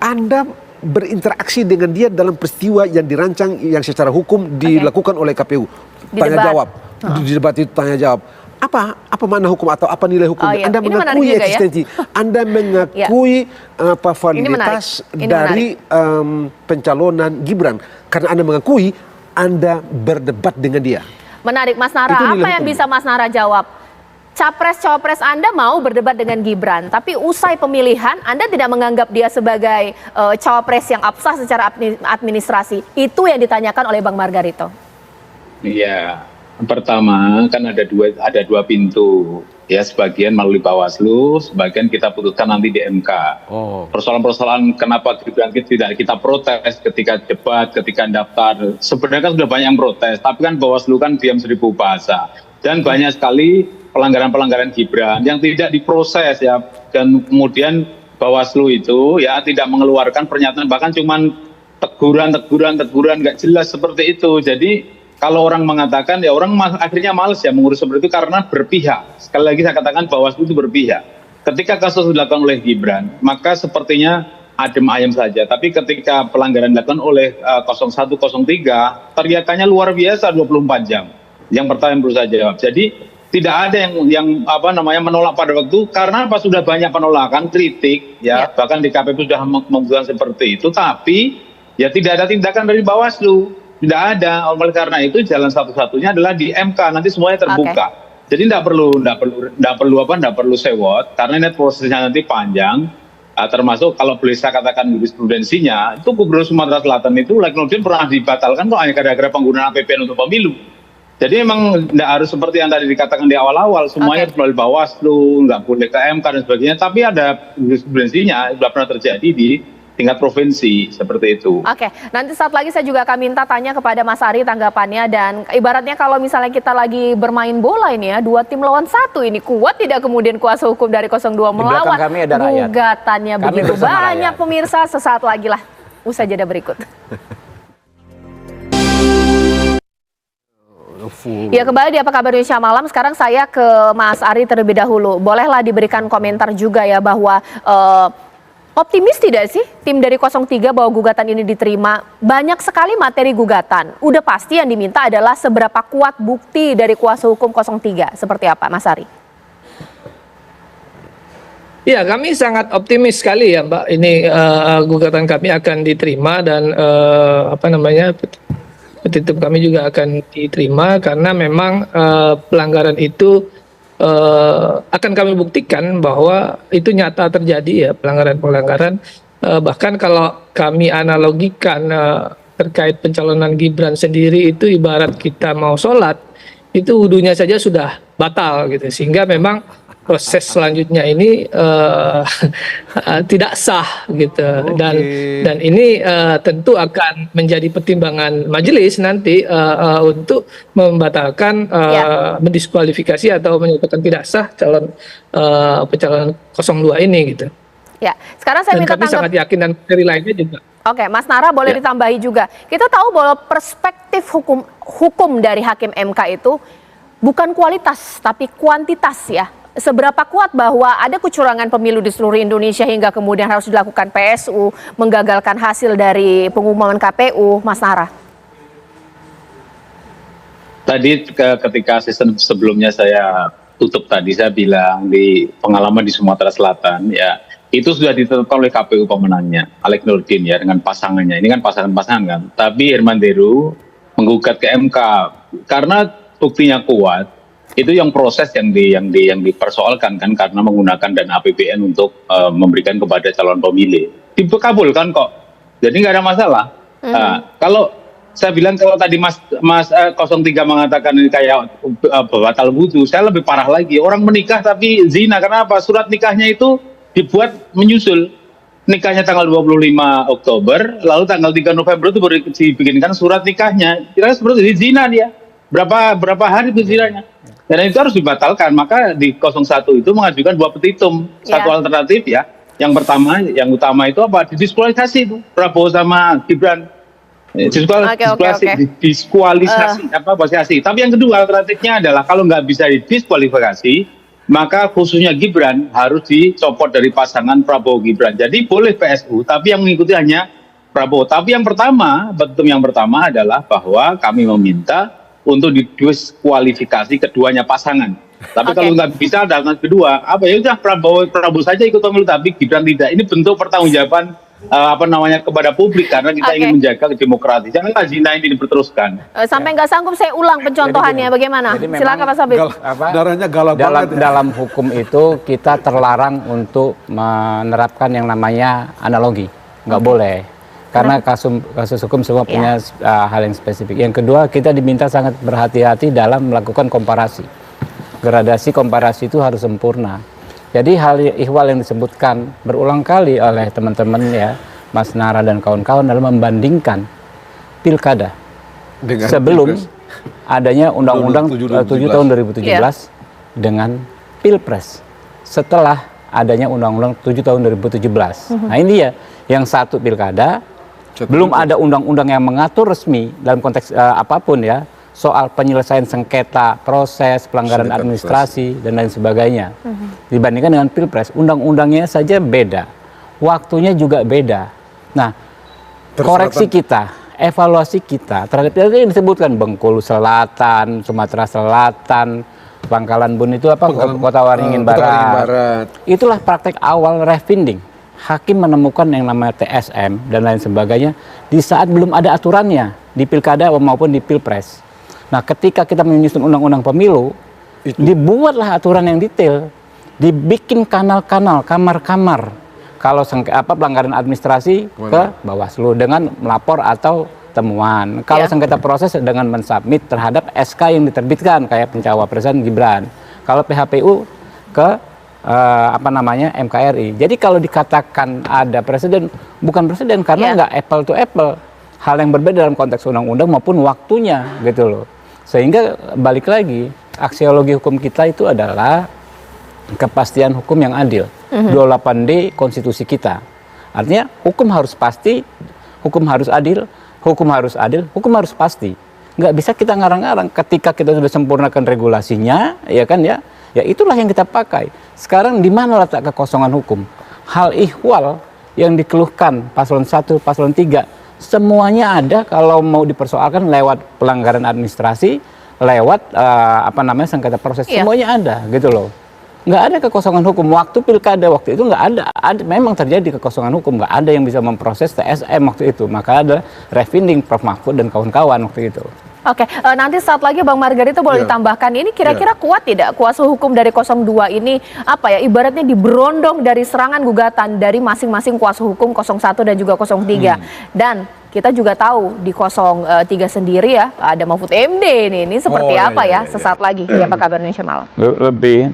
Speaker 15: Anda berinteraksi dengan dia dalam peristiwa yang dirancang, yang secara hukum dilakukan oleh KPU. Tanya jawab, di debat itu tanya jawab. Apa makna hukum atau apa nilai hukumnya? Anda mengakui eksistensi, Anda mengakui validitas dari pencalonan Gibran. Karena Anda mengakui, Anda berdebat dengan dia.
Speaker 2: Menarik, Mas Nara. Apa yang bisa Mas Nara jawab? Capres-cawapres Anda mau berdebat dengan Gibran, tapi usai pemilihan Anda tidak menganggap dia sebagai cawapres yang absah secara administrasi. Itu yang ditanyakan oleh Bang Margarito.
Speaker 14: Iya, pertama kan ada dua pintu. Ya, sebagian melalui Bawaslu, sebagian kita putuskan nanti di MK. Persoalan-persoalan kenapa Gibran tidak kita protes ketika debat, ketika daftar. Sebenarnya kan sudah banyak yang protes, tapi kan Bawaslu kan diam seribu bahasa. Dan banyak sekali pelanggaran-pelanggaran Gibran yang tidak diproses ya. Dan kemudian Bawaslu itu ya tidak mengeluarkan pernyataan, bahkan cuman teguran nggak jelas seperti itu. Jadi kalau orang mengatakan ya orang akhirnya males ya mengurus seperti itu karena berpihak. Sekali lagi saya katakan Bawaslu itu berpihak. Ketika kasus dilakukan oleh Gibran, maka sepertinya adem ayem saja. Tapi ketika pelanggaran dilakukan oleh 01, 03, teriakannya luar biasa 24 jam. Yang pertama yang perlu saya jawab. Jadi tidak ada yang menolak pada waktu karena apa, sudah banyak penolakan, kritik ya. Bahkan di KPU sudah memutuskan seperti itu, tapi ya tidak ada tindakan dari Bawaslu. Tidak ada. Oleh karena itu jalan satu-satunya adalah di MK, nanti semuanya terbuka. Jadi tidak perlu sewot karena ini prosesnya nanti panjang. Termasuk kalau boleh saya katakan jurisprudensinya, itu Gubernur Sumatera Selatan itu kemudian pernah dibatalkan kok hanya gara-gara penggunaan APBN untuk pemilu. Jadi memang tidak harus seperti yang tadi dikatakan di awal-awal, semuanya harus melalui Bawaslu, nggak boleh ke MK dan sebagainya. Tapi ada jurisprudensinya, sudah pernah terjadi di tingkat provinsi seperti itu.
Speaker 2: Oke, nanti saat lagi saya juga akan minta tanya kepada Mas Ari tanggapannya, dan ibaratnya kalau misalnya kita lagi bermain bola ini ya, 2 tim lawan 1 ini, kuat tidak kemudian kuasa hukum dari 02 melawan gugatannya begitu banyak pemirsa. Sesaat lagi lah, usai jeda berikut. Ya, kembali di Apa Kabar Indonesia Malam. Sekarang saya ke Mas Ari terlebih dahulu. Bolehlah diberikan komentar juga ya bahwa optimis tidak sih tim dari 03 bahwa gugatan ini diterima? Banyak sekali materi gugatan. Udah pasti yang diminta adalah seberapa kuat bukti dari kuasa hukum 03. Seperti apa, Mas Ari?
Speaker 12: Ya, kami sangat optimis sekali ya, Mbak. Ini gugatan kami akan diterima dan petitum kami juga akan diterima karena memang pelanggaran itu akan kami buktikan bahwa itu nyata terjadi ya, pelanggaran-pelanggaran. Bahkan kalau kami analogikan terkait pencalonan Gibran sendiri, itu ibarat kita mau sholat, itu wudunya saja sudah batal gitu, sehingga memang proses selanjutnya ini tidak sah gitu. Dan ini tentu akan menjadi pertimbangan majelis nanti untuk membatalkan, mendiskualifikasi atau menyatakan tidak sah pencalonan 02 ini gitu.
Speaker 2: Ya, sekarang saya minta
Speaker 12: kami sangat yakin dan dari lainnya juga.
Speaker 2: Oke, Mas Nara boleh ditambahi juga. Kita tahu bahwa perspektif hukum dari hakim MK itu bukan kualitas tapi kuantitas ya. Seberapa kuat bahwa ada kecurangan pemilu di seluruh Indonesia hingga kemudian harus dilakukan PSU, menggagalkan hasil dari pengumuman KPU, Mas Nara?
Speaker 14: Tadi ketika season sebelumnya saya tutup tadi, saya bilang di pengalaman di Sumatera Selatan ya, itu sudah ditetapkan oleh KPU pemenangnya, Alek Nurdin ya, dengan pasangannya. Ini kan pasangan-pasangan kan. Tapi Herman Deru menggugat ke MK karena buktinya kuat. Itu yang proses yang dipersoalkan kan, karena menggunakan dana APBN untuk memberikan kepada calon pemilih. Dikabulkan kok. Jadi nggak ada masalah. Kalau saya bilang, kalau tadi Mas 03 mengatakan ini kayak batal wudu, saya lebih parah lagi. Orang menikah tapi zina. Kenapa? Surat nikahnya itu dibuat menyusul. Nikahnya tanggal 25 Oktober, lalu tanggal 3 November itu baru dibikinkan surat nikahnya. Kira-kira seperti itu, zina dia. Berapa hari itu zinanya? Dan itu harus dibatalkan. Maka di 01 itu mengajukan 2 petitum. Satu alternatif ya. Yang pertama, yang utama itu apa? Didiskualifikasi itu Prabowo sama Gibran. Diskualifikasi. Tapi yang kedua alternatifnya adalah kalau nggak bisa didiskualifikasi, maka khususnya Gibran harus dicopot dari pasangan Prabowo Gibran. Jadi boleh PSU, tapi yang mengikuti hanya Prabowo. Tapi yang pertama, petitum yang pertama adalah bahwa kami meminta untuk didiskualifikasi keduanya pasangan. Tapi kalau nggak bisa, dan kedua, ya udah Prabowo saja ikut pemilu, tapi Gibran tidak. Ini bentuk pertanggungjawaban kepada publik, karena kita ingin menjaga demokrasi. Janganlah zina ini diperteruskan.
Speaker 2: Sampai nggak sanggup saya ulang pencontohannya, bagaimana? Silakan Mas Habib.
Speaker 15: Darahnya galak banget.
Speaker 13: Dalam hukum itu kita terlarang untuk menerapkan yang namanya analogi, nggak boleh. Karena kasus hukum semua punya hal yang spesifik. Yang kedua, kita diminta sangat berhati-hati dalam melakukan komparasi. Gradasi komparasi itu harus sempurna. Jadi hal ihwal yang disebutkan berulang kali oleh teman-teman ya, Mas Nara dan kawan-kawan dalam membandingkan pilkada dengan sebelum adanya Undang-Undang 7 tahun 2017 dengan Pilpres setelah adanya Undang-Undang 7 tahun 2017. Nah ini ya, yang satu pilkada, belum ada undang-undang yang mengatur resmi dalam konteks apapun ya, soal penyelesaian sengketa, proses, pelanggaran administrasi, dan lain sebagainya. Dibandingkan dengan Pilpres, undang-undangnya saja beda, waktunya juga beda. Nah, koreksi kita, evaluasi kita terhadap yang disebutkan Bengkulu Selatan, Sumatera Selatan, Pangkalan Bun itu apa? Kota Waringin Barat. Itulah praktek awal refinding. Hakim menemukan yang namanya TSM dan lain sebagainya di saat belum ada aturannya di pilkada maupun di Pilpres. Nah, ketika kita menyusun undang-undang pemilu, dibuatlah aturan yang detail, dibikin kanal-kanal, kamar-kamar. Kalau pelanggaran administrasi ke Bawaslu dengan melapor atau temuan. Kalau sengketa proses dengan mensubmit terhadap SK yang diterbitkan kayak pencawapresan Gibran. Kalau PHPU ke MKRI. Jadi kalau dikatakan ada presiden, bukan presiden karena nggak apple to apple. Hal yang berbeda dalam konteks undang-undang maupun waktunya gitu loh. Sehingga balik lagi, aksiologi hukum kita itu adalah kepastian hukum yang adil. 28D konstitusi kita. Artinya hukum harus pasti, hukum harus adil, hukum harus pasti. Nggak bisa kita ngarang-ngarang. Ketika kita sudah sempurnakan regulasinya, ya kan ya itulah yang kita pakai. Sekarang di mana letak kekosongan hukum? Hal ihwal yang dikeluhkan paslon 1, paslon 3, semuanya ada kalau mau dipersoalkan lewat pelanggaran administrasi, lewat sengketa proses, semuanya ada gitu loh. Nggak ada kekosongan hukum. Waktu pilkada waktu itu nggak ada. Memang terjadi kekosongan hukum, nggak ada yang bisa memproses TSM waktu itu. Maka ada refinding Prof Mahfud dan kawan-kawan waktu itu.
Speaker 2: Oke, nanti saat lagi Bang Margarito boleh ditambahkan, ini kira-kira kuat tidak kuasa hukum dari 02 ini ibaratnya diberondong dari serangan gugatan dari masing-masing kuasa hukum 01 dan juga 03. Dan kita juga tahu di 03 sendiri ya ada Mahfud MD ini seperti sesaat lagi. Apa kabar Indonesia Malam?
Speaker 13: Lebih.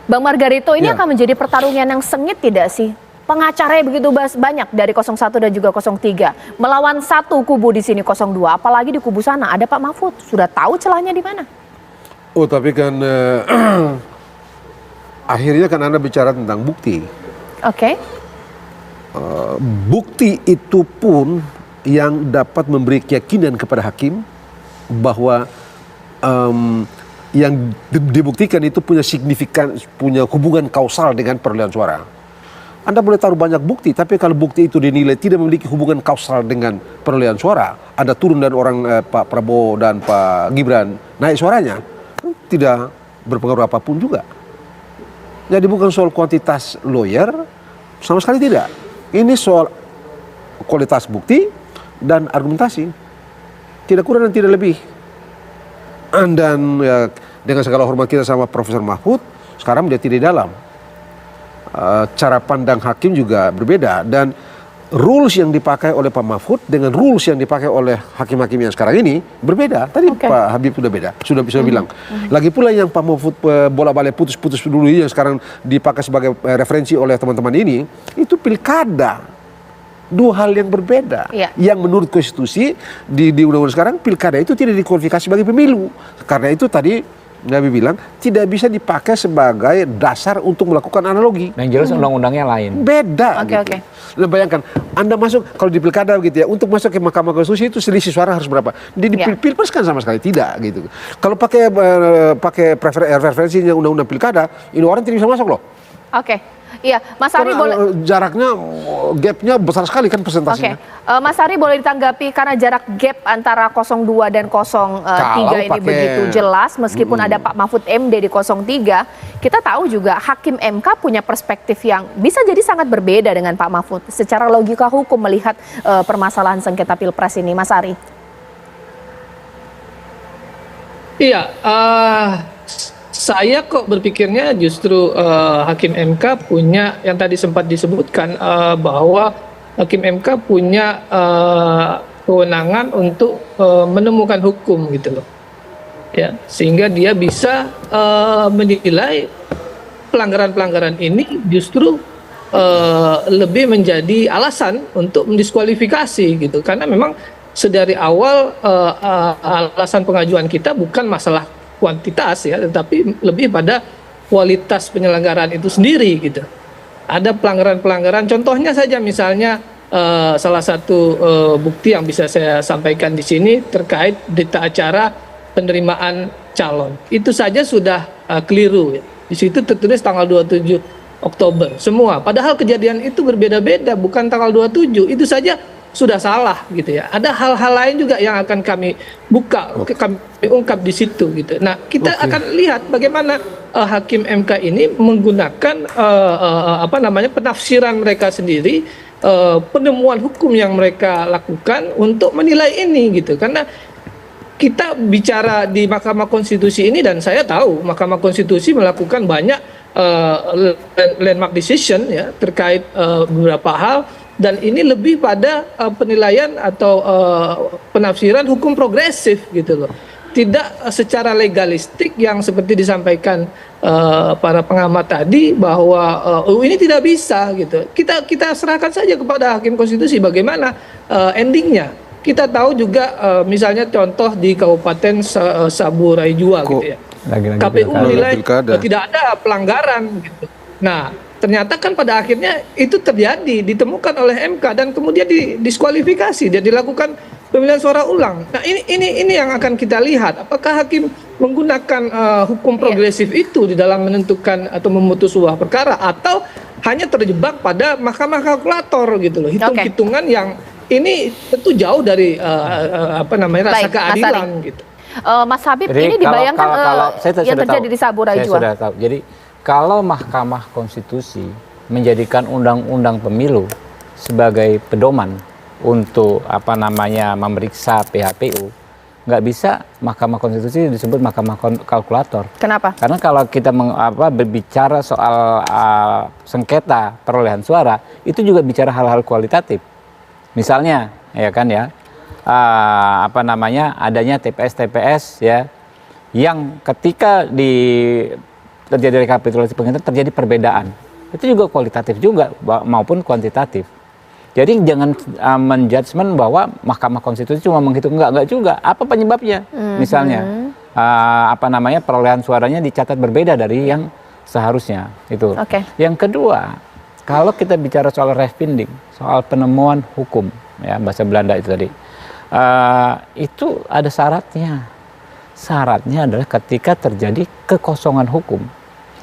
Speaker 2: Bang Margarito, ini akan menjadi pertarungan yang sengit tidak sih? Pengacaranya begitu banyak dari 01 dan juga 03. Melawan satu kubu di sini 02, apalagi di kubu sana ada Pak Mahfud. Sudah tahu celahnya di mana?
Speaker 15: Oh, tapi kan akhirnya kan Anda bicara tentang bukti.
Speaker 2: Oke.
Speaker 15: Bukti itu pun yang dapat memberi keyakinan kepada hakim bahwa yang dibuktikan itu punya signifikan, punya hubungan kausal dengan perolehan suara. Anda boleh taruh banyak bukti, tapi kalau bukti itu dinilai tidak memiliki hubungan kausal dengan perolehan suara, Anda turun dan orang Pak Prabowo dan Pak Gibran naik suaranya, tidak berpengaruh apapun juga. Jadi bukan soal kuantitas lawyer, sama sekali tidak. Ini soal kualitas bukti dan argumentasi. Tidak kurang dan tidak lebih. Dan dengan segala hormat kita sama Profesor Mahfud, sekarang dia tidak dalam. Cara pandang hakim juga berbeda, dan rules yang dipakai oleh Pak Mahfud dengan rules yang dipakai oleh hakim-hakim yang sekarang ini berbeda. Tadi Pak Habib sudah beda, sudah bisa bilang. Lagi pula yang Pak Mahfud bola-balik putus-putus dulu yang sekarang dipakai sebagai referensi oleh teman-teman ini, itu pilkada. Dua hal yang berbeda. Yang menurut konstitusi di undang-undang sekarang pilkada itu tidak dikualifikasi sebagai pemilu. Karena itu tadi Nabi bilang tidak bisa dipakai sebagai dasar untuk melakukan analogi.
Speaker 13: Yang jelas undang-undangnya lain.
Speaker 15: Beda. Nah, bayangkan Anda masuk kalau di pilkada gitu ya, untuk masuk ke Mahkamah Konstitusi itu selisih suara harus berapa? Di Pilpres kan sama sekali tidak gitu. Kalau pakai preferensinya undang-undang pilkada, ini orang tidak bisa masuk loh.
Speaker 2: Oke. Iya, Mas Ari boleh.
Speaker 15: Jaraknya, gapnya besar sekali kan persentasenya.
Speaker 2: Mas Ari boleh ditanggapi karena jarak gap antara 02 dan 03 ini begitu jelas, meskipun ada Pak Mahfud MD di 03, kita tahu juga Hakim MK punya perspektif yang bisa jadi sangat berbeda dengan Pak Mahfud secara logika hukum melihat permasalahan sengketa Pilpres ini, Mas Ari.
Speaker 12: Iya, saya kok berpikirnya justru Hakim MK punya, yang tadi sempat disebutkan bahwa Hakim MK punya kewenangan untuk menemukan hukum gitu loh, ya, sehingga dia bisa menilai pelanggaran-pelanggaran ini justru lebih menjadi alasan untuk mendiskualifikasi gitu, karena memang sedari awal alasan pengajuan kita bukan masalah kuantitas ya, tetapi lebih pada kualitas penyelenggaraan itu sendiri gitu. Ada pelanggaran-pelanggaran, contohnya saja misalnya salah satu bukti yang bisa saya sampaikan di sini terkait berita acara penerimaan calon. Itu saja sudah keliru ya. Di situ tertulis tanggal 27 Oktober semua. Padahal kejadian itu berbeda-beda, bukan tanggal 27. Itu saja sudah salah gitu ya. Ada hal-hal lain juga yang akan kami buka, kami ungkap di situ gitu. Nah, kita akan lihat bagaimana Hakim MK ini menggunakan penafsiran mereka sendiri, penemuan hukum yang mereka lakukan untuk menilai ini gitu. Karena kita bicara di Mahkamah Konstitusi ini, dan saya tahu Mahkamah Konstitusi melakukan banyak landmark decision ya terkait beberapa hal. Dan ini lebih pada penilaian atau penafsiran hukum progresif gitu loh. Tidak secara legalistik yang seperti disampaikan para pengamat tadi bahwa ini tidak bisa gitu. Kita serahkan saja kepada Hakim Konstitusi bagaimana endingnya. Kita tahu juga misalnya contoh di Kabupaten Saburai Jua gitu ya. KPU menilai tidak ada pelanggaran gitu. Nah, ternyata kan pada akhirnya itu terjadi, ditemukan oleh MK dan kemudian didiskualifikasi, dia dilakukan pemilihan suara ulang. Nah, ini yang akan kita lihat, apakah hakim menggunakan hukum progresif itu di dalam menentukan atau memutus sebuah perkara, atau hanya terjebak pada mahkamah kalkulator gitu loh, hitung-hitungan yang ini tentu jauh dari rasa keadilan gitu.
Speaker 2: Mas Habib, jadi ini dibayangkan yang terjadi di Saburai Jua.
Speaker 13: Saya sudah tahu. Jadi kalau Mahkamah Konstitusi menjadikan undang-undang pemilu sebagai pedoman untuk memeriksa PHPU, nggak bisa Mahkamah Konstitusi disebut Mahkamah Kalkulator.
Speaker 2: Kenapa?
Speaker 13: Karena kalau kita berbicara soal sengketa perolehan suara, itu juga bicara hal-hal kualitatif. Misalnya, ya kan ya, adanya TPS ya, yang ketika terjadi rekapitulasi penghitungan terjadi perbedaan, itu juga kualitatif juga maupun kuantitatif. Jadi jangan menjudgment bahwa Mahkamah Konstitusi cuma menghitung, enggak juga. Apa penyebabnya? Misalnya perolehan suaranya dicatat berbeda dari yang seharusnya itu. Yang kedua, kalau kita bicara soal rechtfinding, soal penemuan hukum ya, bahasa Belanda itu tadi, itu ada syaratnya. Syaratnya adalah ketika terjadi kekosongan hukum.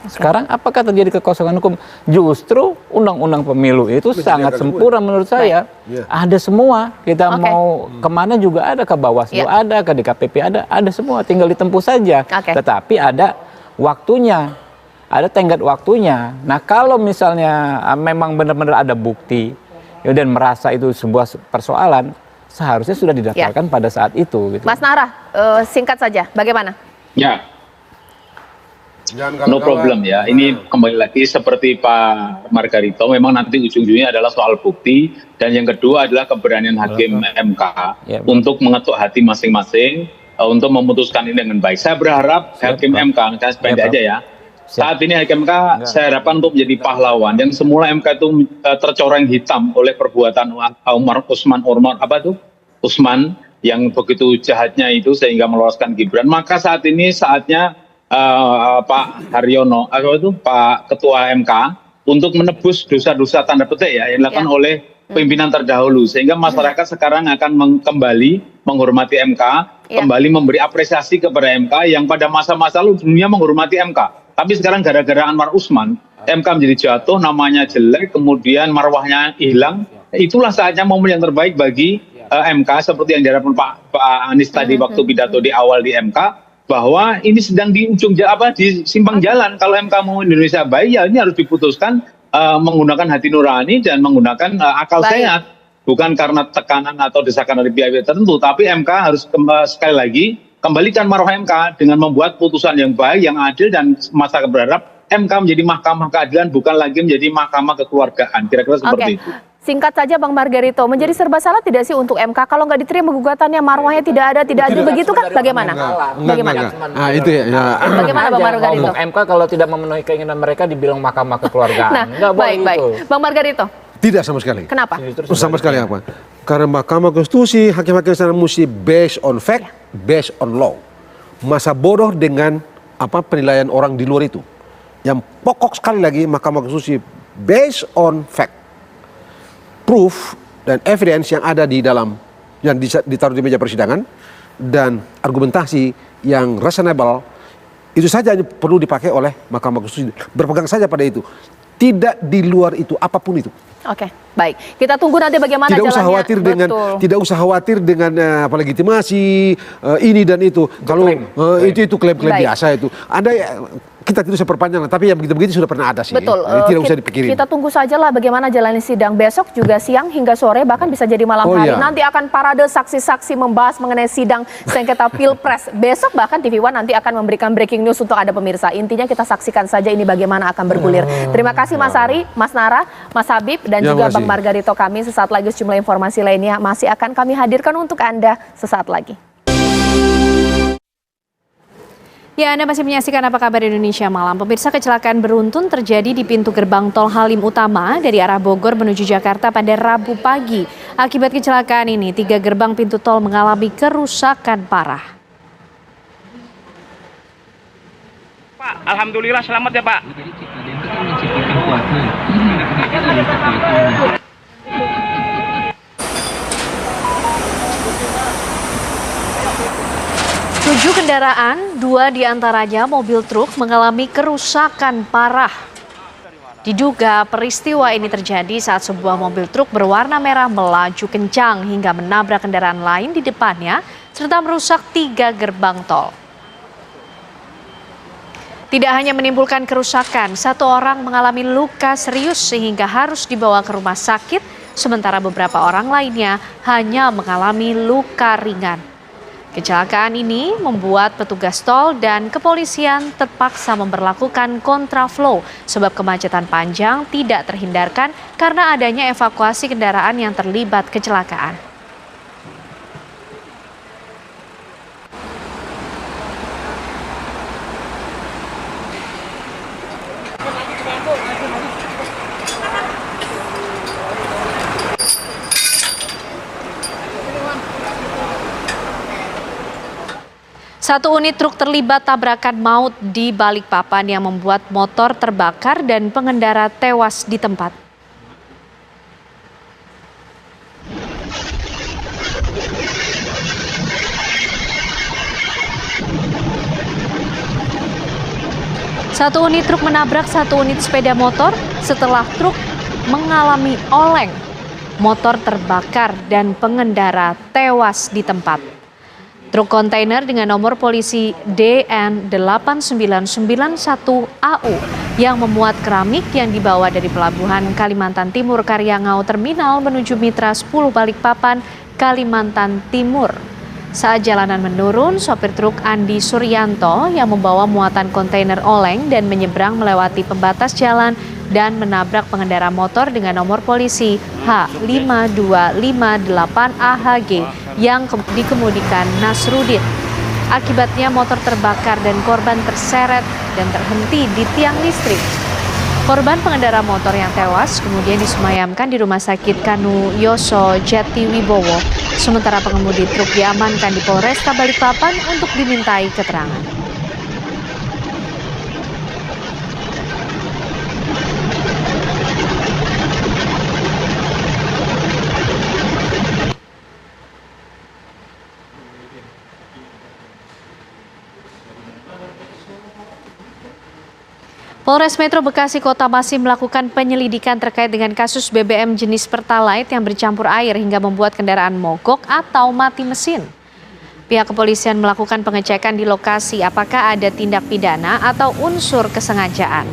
Speaker 13: Sekarang apakah terjadi kekosongan hukum? Justru undang-undang pemilu itu sangat sempurna menurut saya. Ada semua. Kita mau kemana juga ada, ke Bawaslu ada, ke DKPP ada semua. Tinggal ditempuh saja. Tetapi ada waktunya, ada tenggat waktunya. Nah, kalau misalnya memang benar-benar ada bukti dan merasa itu sebuah persoalan, seharusnya sudah didaftarkan pada saat itu. Gitu.
Speaker 2: Mas Narah, singkat saja, bagaimana?
Speaker 14: Ya. No problem ya. Ini kembali lagi seperti Pak Margarito, memang nanti ujung-ujungnya adalah soal bukti, dan yang kedua adalah keberanian Hakim MK untuk mengetuk hati masing-masing untuk memutuskan ini dengan baik. Saya berharap Hakim MK, saya sependek aja ya. Saat ini Hakim MK saya harapkan untuk menjadi pahlawan yang semula MK itu tercoreng hitam oleh perbuatan Usman yang begitu jahatnya itu sehingga meloloskan Gibran. Maka saat ini saatnya Pak Haryono, Pak Ketua MK, untuk menebus dosa-dosa tanda petik ya yang dilakukan oleh pimpinan terdahulu, sehingga masyarakat sekarang akan kembali menghormati MK, kembali memberi apresiasi kepada MK yang pada masa-masa lalu dunia menghormati MK. Tapi sekarang gara-gara Anwar Usman, MK menjadi jatuh, namanya jelek, kemudian marwahnya hilang. Itulah saatnya momen yang terbaik bagi MK, seperti yang diharapkan Pak Anies tadi waktu pidato di awal di MK, bahwa ini sedang di ujung di simpang jalan. Kalau MK mau Indonesia baik, ya ini harus diputuskan menggunakan hati nurani dan menggunakan akal sehat, bukan karena tekanan atau desakan dari pihak tertentu. Tapi MK harus sekali lagi kembalikan marwah MK dengan membuat putusan yang baik, yang adil, dan masyarakat berharap MK menjadi mahkamah keadilan, bukan lagi menjadi mahkamah kekeluargaan. Kira-kira seperti itu.
Speaker 2: Singkat saja Bang Margarito, menjadi serba salah tidak sih untuk MK kalau nggak diterima gugatannya, marwahnya tidak ada, tidak adil begitu kan? Bagaimana? Bagaimana?
Speaker 15: Nah, itu ya.
Speaker 2: Bagaimana Bang Margarito?
Speaker 13: MK kalau tidak memenuhi keinginan mereka dibilang mahkamah kekeluargaan.
Speaker 2: Nah, baik. Bang Margarito.
Speaker 15: Tidak sama sekali.
Speaker 2: Kenapa?
Speaker 15: Sama sekali apa? Karena Mahkamah Konstitusi, hakim-hakim sana mesti based on fact, based on law. Masa bodoh dengan penilaian orang di luar itu. Yang pokok sekali lagi Mahkamah Konstitusi based on fact, proof dan evidence yang ada di dalam, yang ditaruh di meja persidangan, dan argumentasi yang reasonable, itu saja perlu dipakai oleh Mahkamah Konstitusi. Berpegang saja pada itu. Tidak di luar itu, apapun itu.
Speaker 2: Oke, baik. Kita tunggu nanti bagaimana
Speaker 15: tidak
Speaker 2: jalannya.
Speaker 15: Tidak usah khawatir dengan legitimasi ini dan itu. Kalau itu klaim-klaim biasa itu. Kita tidak usah perpanjang, tapi yang begitu-begitu sudah pernah ada sih.
Speaker 2: Betul.
Speaker 15: Tidak usah dipikirin.
Speaker 2: Kita tunggu saja lah bagaimana jalannya sidang besok, juga siang hingga sore, bahkan bisa jadi malam hari.
Speaker 15: Iya.
Speaker 2: Nanti akan parade saksi-saksi membahas mengenai sidang sengketa Pilpres. Besok bahkan TV One nanti akan memberikan breaking news untuk Anda pemirsa. Intinya kita saksikan saja ini bagaimana akan bergulir. Terima kasih Mas Ari, Mas Nara, Mas Habib, dan juga Bang Margarito kami. Sesaat lagi sejumlah informasi lainnya masih akan kami hadirkan untuk Anda sesaat lagi.
Speaker 3: Ya, Anda masih menyaksikan Apa Kabar Indonesia Malam. Pemirsa, kecelakaan beruntun terjadi di pintu gerbang tol Halim Utama dari arah Bogor menuju Jakarta pada Rabu pagi. Akibat kecelakaan ini, 3 gerbang pintu tol mengalami kerusakan parah.
Speaker 16: Pak, alhamdulillah selamat ya Pak.
Speaker 3: 7 kendaraan, 2 diantaranya mobil truk mengalami kerusakan parah. Diduga peristiwa ini terjadi saat sebuah mobil truk berwarna merah melaju kencang hingga menabrak kendaraan lain di depannya serta merusak 3 gerbang tol. Tidak hanya menimbulkan kerusakan, 1 orang mengalami luka serius sehingga harus dibawa ke rumah sakit, sementara beberapa orang lainnya hanya mengalami luka ringan. Kecelakaan ini membuat petugas tol dan kepolisian terpaksa memberlakukan kontraflow sebab kemacetan panjang tidak terhindarkan karena adanya evakuasi kendaraan yang terlibat kecelakaan. Satu unit truk terlibat tabrakan maut di Balikpapan yang membuat motor terbakar dan pengendara tewas di tempat. Satu unit truk menabrak 1 unit sepeda motor setelah truk mengalami oleng. Motor terbakar dan pengendara tewas di tempat. Truk kontainer dengan nomor polisi DN8991AU yang memuat keramik yang dibawa dari Pelabuhan Kalimantan Timur Karyangau Terminal menuju Mitra 10 Balikpapan, Kalimantan Timur. Saat jalanan menurun, sopir truk Andi Suryanto yang membawa muatan kontainer oleng dan menyeberang melewati pembatas jalan dan menabrak pengendara motor dengan nomor polisi H5258AHG yang dikemudikan Nasrudin. Akibatnya motor terbakar dan korban terseret dan terhenti di tiang listrik. Korban pengendara motor yang tewas kemudian disemayamkan di Rumah Sakit Kanu Yoso Jatiwibowo. Sementara pengemudi truk diamankan di Polresta Balikpapan untuk dimintai keterangan. Polres Metro Bekasi Kota masih melakukan penyelidikan terkait dengan kasus BBM jenis Pertalite yang bercampur air hingga membuat kendaraan mogok atau mati mesin. Pihak kepolisian melakukan pengecekan di lokasi apakah ada tindak pidana atau unsur kesengajaan.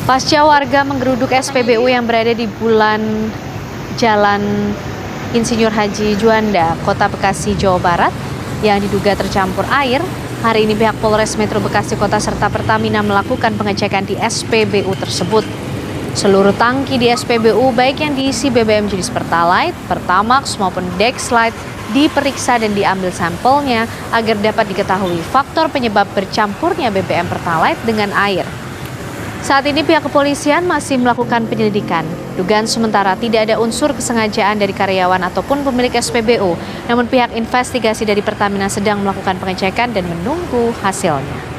Speaker 3: Pasca warga menggeruduk SPBU yang berada di Jalan Insinyur Haji Juanda, Kota Bekasi, Jawa Barat, yang diduga tercampur air, hari ini pihak Polres Metro Bekasi Kota serta Pertamina melakukan pengecekan di SPBU tersebut. Seluruh tangki di SPBU baik yang diisi BBM jenis Pertalite, Pertamax maupun Dexlite diperiksa dan diambil sampelnya agar dapat diketahui faktor penyebab bercampurnya BBM Pertalite dengan air. Saat ini pihak kepolisian masih melakukan penyelidikan. Dugaan sementara tidak ada unsur kesengajaan dari karyawan ataupun pemilik SPBU. Namun pihak investigasi dari Pertamina sedang melakukan pengecekan dan menunggu hasilnya.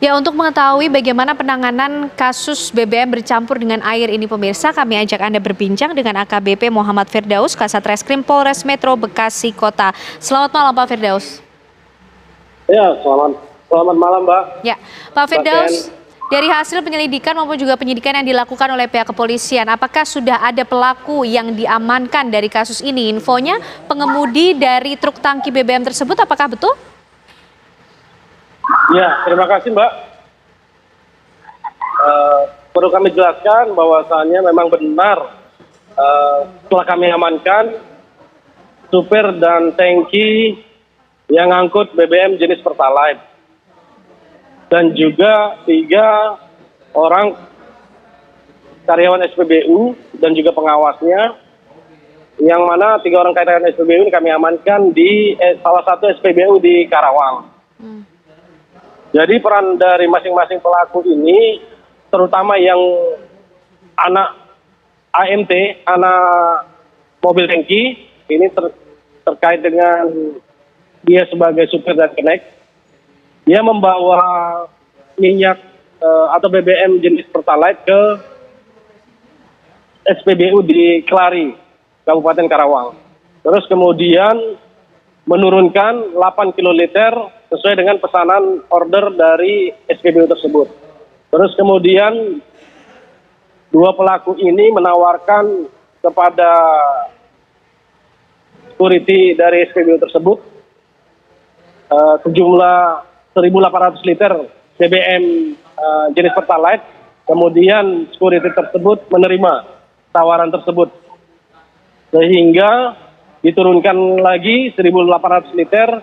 Speaker 3: Ya, untuk mengetahui bagaimana penanganan kasus BBM bercampur dengan air ini pemirsa, kami ajak Anda berbincang dengan AKBP Muhammad Firdaus, Kasat Reskrim Polres Metro Bekasi Kota. Selamat malam Pak Firdaus.
Speaker 17: Ya, selamat malam Mbak.
Speaker 3: Ya, Pak Firdaus, dari hasil penyelidikan maupun juga penyidikan yang dilakukan oleh pihak kepolisian, apakah sudah ada pelaku yang diamankan dari kasus ini? Infonya pengemudi dari truk tangki BBM tersebut apakah betul?
Speaker 17: Ya, terima kasih Mbak. Perlu kami jelaskan bahwasannya memang benar setelah kami amankan supir dan tangki yang angkut BBM jenis Pertalite dan juga 3 orang karyawan SPBU dan juga pengawasnya, yang mana 3 orang karyawan SPBU ini kami amankan di salah satu SPBU di Karawang. Jadi peran dari masing-masing pelaku ini, terutama yang anak AMT, anak mobil tangki, ini terkait dengan dia sebagai supir dan kenek. Dia membawa minyak atau BBM jenis Pertalite ke SPBU di Kelari, Kabupaten Karawang. Terus kemudian menurunkan 8 kiloliter sesuai dengan pesanan order dari SPBU tersebut. Terus kemudian 2 pelaku ini menawarkan kepada security dari SPBU tersebut sejumlah 1.800 liter BBM jenis Pertalite. Kemudian security tersebut menerima tawaran tersebut, sehingga diturunkan lagi 1.800 liter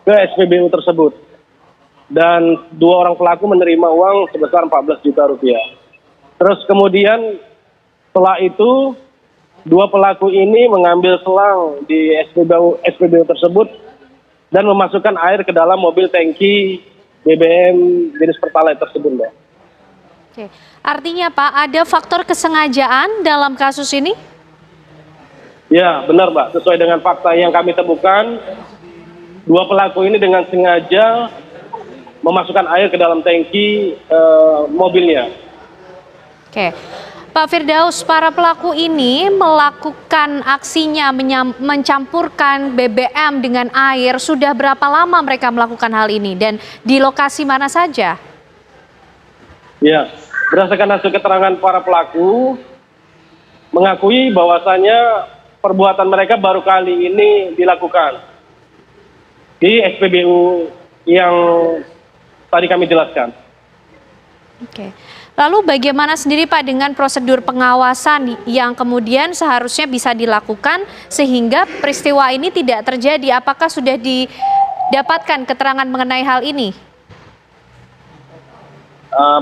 Speaker 17: ke SPBU tersebut. Dan 2 orang pelaku menerima uang sebesar 14 juta rupiah. Terus kemudian setelah itu 2 pelaku ini mengambil selang di SPBU tersebut dan memasukkan air ke dalam mobil tangki BBM jenis Pertalite tersebut, Mbak.
Speaker 3: Oke. Artinya Pak, ada faktor kesengajaan dalam kasus ini?
Speaker 17: Ya, benar Mbak. Sesuai dengan fakta yang kami temukan, 2 pelaku ini dengan sengaja memasukkan air ke dalam tangki mobilnya.
Speaker 3: Oke. Pak Firdaus, para pelaku ini melakukan aksinya mencampurkan BBM dengan air. Sudah berapa lama mereka melakukan hal ini dan di lokasi mana saja?
Speaker 17: Ya, berdasarkan hasil keterangan para pelaku, mengakui bahwasannya perbuatan mereka baru kali ini dilakukan di SPBU yang tadi kami jelaskan.
Speaker 3: Oke. Lalu bagaimana sendiri Pak dengan prosedur pengawasan yang kemudian seharusnya bisa dilakukan sehingga peristiwa ini tidak terjadi? Apakah sudah didapatkan keterangan mengenai hal ini?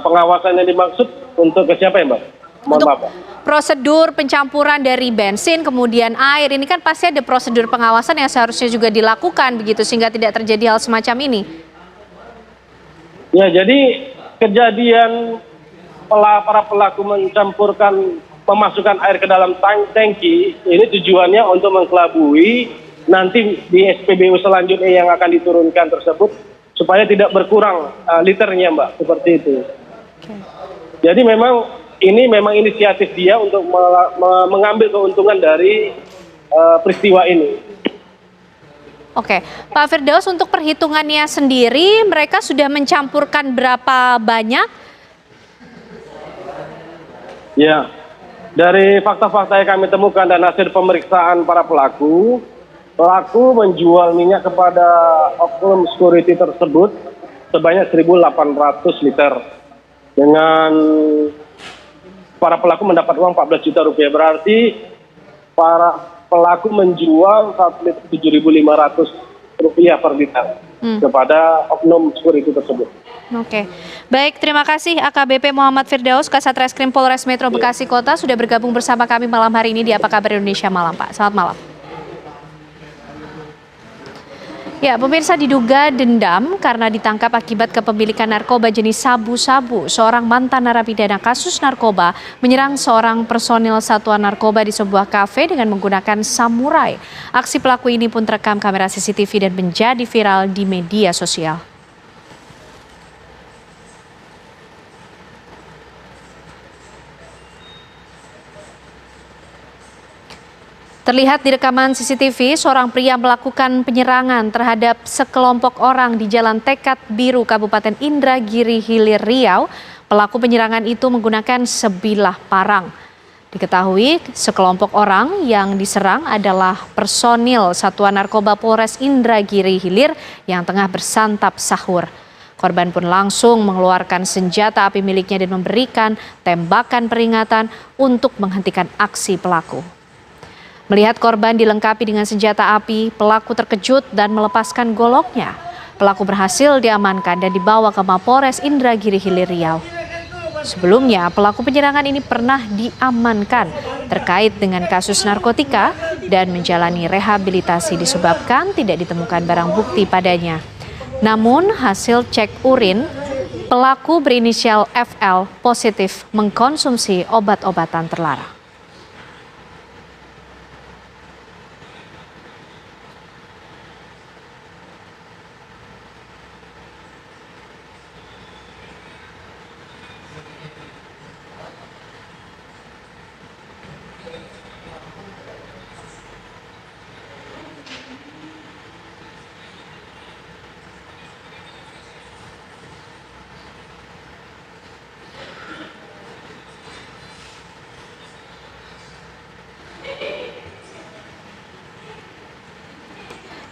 Speaker 17: Pengawasan yang dimaksud untuk ke siapa ya Mbak? Mohon maaf, Pak.
Speaker 3: Prosedur pencampuran dari bensin kemudian air ini kan pasti ada prosedur pengawasan yang seharusnya juga dilakukan begitu sehingga tidak terjadi hal semacam ini.
Speaker 17: Ya, jadi kejadian para pelaku mencampurkan memasukkan air ke dalam tangki ini tujuannya untuk mengkelabui nanti di SPBU selanjutnya yang akan diturunkan tersebut supaya tidak berkurang liternya, Mbak, seperti itu. Jadi ini memang inisiatif dia untuk mengambil keuntungan dari peristiwa ini.
Speaker 3: Oke, Pak Firdaus, untuk perhitungannya sendiri mereka sudah mencampurkan berapa banyak?
Speaker 17: Ya, dari fakta-fakta yang kami temukan dan hasil pemeriksaan para pelaku menjual minyak kepada oknum security tersebut sebanyak 1.800 liter. Dengan para pelaku mendapat uang 14 juta rupiah, berarti para pelaku menjual 1 liter 7.500 rupiah per liter kepada oknum security tersebut.
Speaker 3: Oke, baik, terima kasih AKBP Muhammad Firdaus, Kasat Reskrim Polres Metro Bekasi Kota sudah bergabung bersama kami malam hari ini di Apa Kabar Indonesia Malam, Pak. Selamat malam. Ya, pemirsa, diduga dendam karena ditangkap akibat kepemilikan narkoba jenis sabu-sabu. Seorang mantan narapidana kasus narkoba menyerang seorang personil satuan narkoba di sebuah kafe dengan menggunakan samurai. Aksi pelaku ini pun terekam kamera CCTV dan menjadi viral di media sosial. Terlihat di rekaman CCTV, seorang pria melakukan penyerangan terhadap sekelompok orang di Jalan Tekad Biru, Kabupaten Indragiri Hilir Riau. Pelaku penyerangan itu menggunakan sebilah parang. Diketahui sekelompok orang yang diserang adalah personil Satuan Narkoba Polres Indragiri Hilir yang tengah bersantap sahur. Korban pun langsung mengeluarkan senjata api miliknya dan memberikan tembakan peringatan untuk menghentikan aksi pelaku. Melihat korban dilengkapi dengan senjata api, pelaku terkejut dan melepaskan goloknya. Pelaku berhasil diamankan dan dibawa ke Mapolres Indragiri Hilir Riau. Sebelumnya, pelaku penyerangan ini pernah diamankan terkait dengan kasus narkotika dan menjalani rehabilitasi disebabkan tidak ditemukan barang bukti padanya. Namun, hasil cek urin, pelaku berinisial FL positif mengkonsumsi obat-obatan terlarang.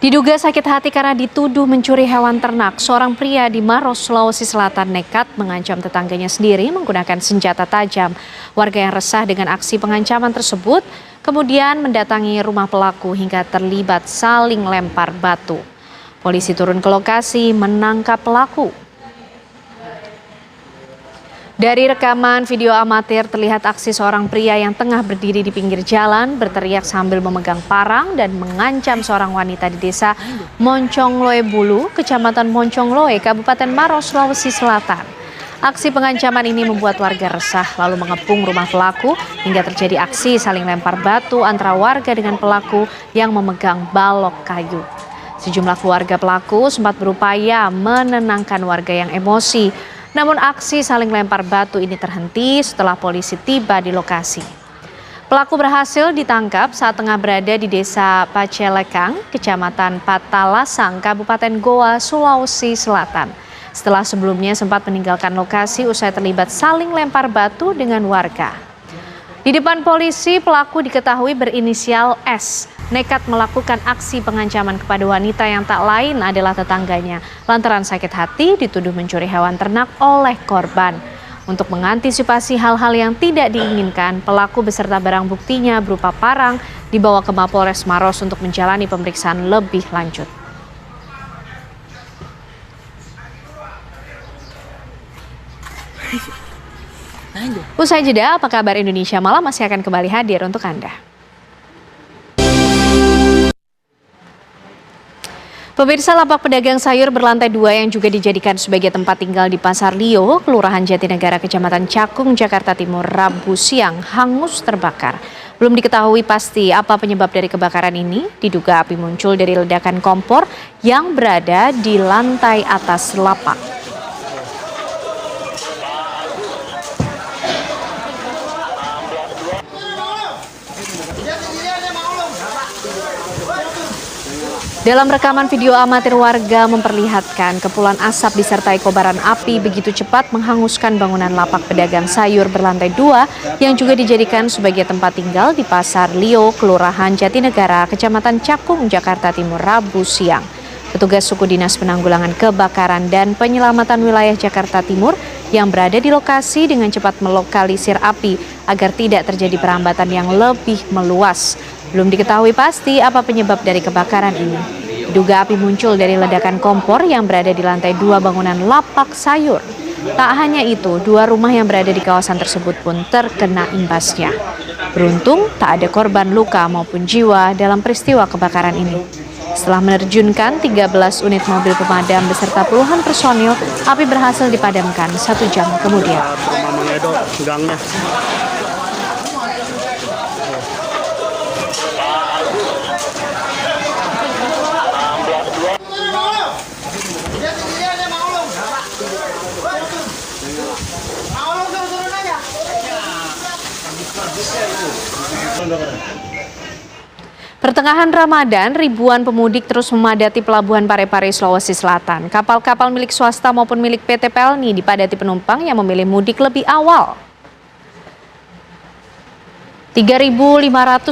Speaker 3: Diduga sakit hati karena dituduh mencuri hewan ternak, seorang pria di Maros, Sulawesi Selatan nekat mengancam tetangganya sendiri menggunakan senjata tajam. Warga yang resah dengan aksi pengancaman tersebut kemudian mendatangi rumah pelaku hingga terlibat saling lempar batu. Polisi turun ke lokasi menangkap pelaku. Dari rekaman video amatir terlihat aksi seorang pria yang tengah berdiri di pinggir jalan berteriak sambil memegang parang dan mengancam seorang wanita di desa Moncongloe Bulu, Kecamatan Moncongloe, Kabupaten Maros, Sulawesi Selatan. Aksi pengancaman ini membuat warga resah lalu mengepung rumah pelaku hingga terjadi aksi saling lempar batu antara warga dengan pelaku yang memegang balok kayu. Sejumlah keluarga pelaku sempat berupaya menenangkan warga yang emosi. Namun aksi saling lempar batu ini terhenti setelah polisi tiba di lokasi. Pelaku berhasil ditangkap saat tengah berada di desa Pacelekang, Kecamatan Patalasang, Kabupaten Goa, Sulawesi Selatan. Setelah sebelumnya sempat meninggalkan lokasi usai terlibat saling lempar batu dengan warga. Di depan polisi, pelaku diketahui berinisial S. Nekat melakukan aksi pengancaman kepada wanita yang tak lain adalah tetangganya. Lantaran sakit hati dituduh mencuri hewan ternak oleh korban. Untuk mengantisipasi hal-hal yang tidak diinginkan, pelaku beserta barang buktinya berupa parang dibawa ke Mapolres Maros untuk menjalani pemeriksaan lebih lanjut. Usai jeda, Apa Kabar Indonesia Malam masih akan kembali hadir untuk Anda. Pemirsa, lapak pedagang sayur berlantai 2 yang juga dijadikan sebagai tempat tinggal di Pasar Lio, Kelurahan Jatinegara, Kecamatan Cakung, Jakarta Timur, Rabu siang hangus terbakar. Belum diketahui pasti apa penyebab dari kebakaran ini. Diduga api muncul dari ledakan kompor yang berada di lantai atas lapak. Dalam rekaman video amatir, warga memperlihatkan kepulan asap disertai kobaran api begitu cepat menghanguskan bangunan lapak pedagang sayur berlantai 2 yang juga dijadikan sebagai tempat tinggal di Pasar Lio, Kelurahan Jatinegara, Kecamatan Cakung, Jakarta Timur, Rabu siang. Petugas suku dinas penanggulangan kebakaran dan penyelamatan wilayah Jakarta Timur yang berada di lokasi dengan cepat melokalisir api agar tidak terjadi perambatan yang lebih meluas. Belum diketahui pasti apa penyebab dari kebakaran ini. Diduga api muncul dari ledakan kompor yang berada di lantai 2 bangunan lapak sayur. Tak hanya itu, 2 rumah yang berada di kawasan tersebut pun terkena imbasnya. Beruntung tak ada korban luka maupun jiwa dalam peristiwa kebakaran ini. Setelah menerjunkan 13 unit mobil pemadam beserta puluhan personil, api berhasil dipadamkan 1 jam kemudian. Pertengahan Ramadan, ribuan pemudik terus memadati Pelabuhan Parepare, Sulawesi Selatan. Kapal-kapal milik swasta maupun milik PT Pelni dipadati penumpang yang memilih mudik lebih awal. 3.587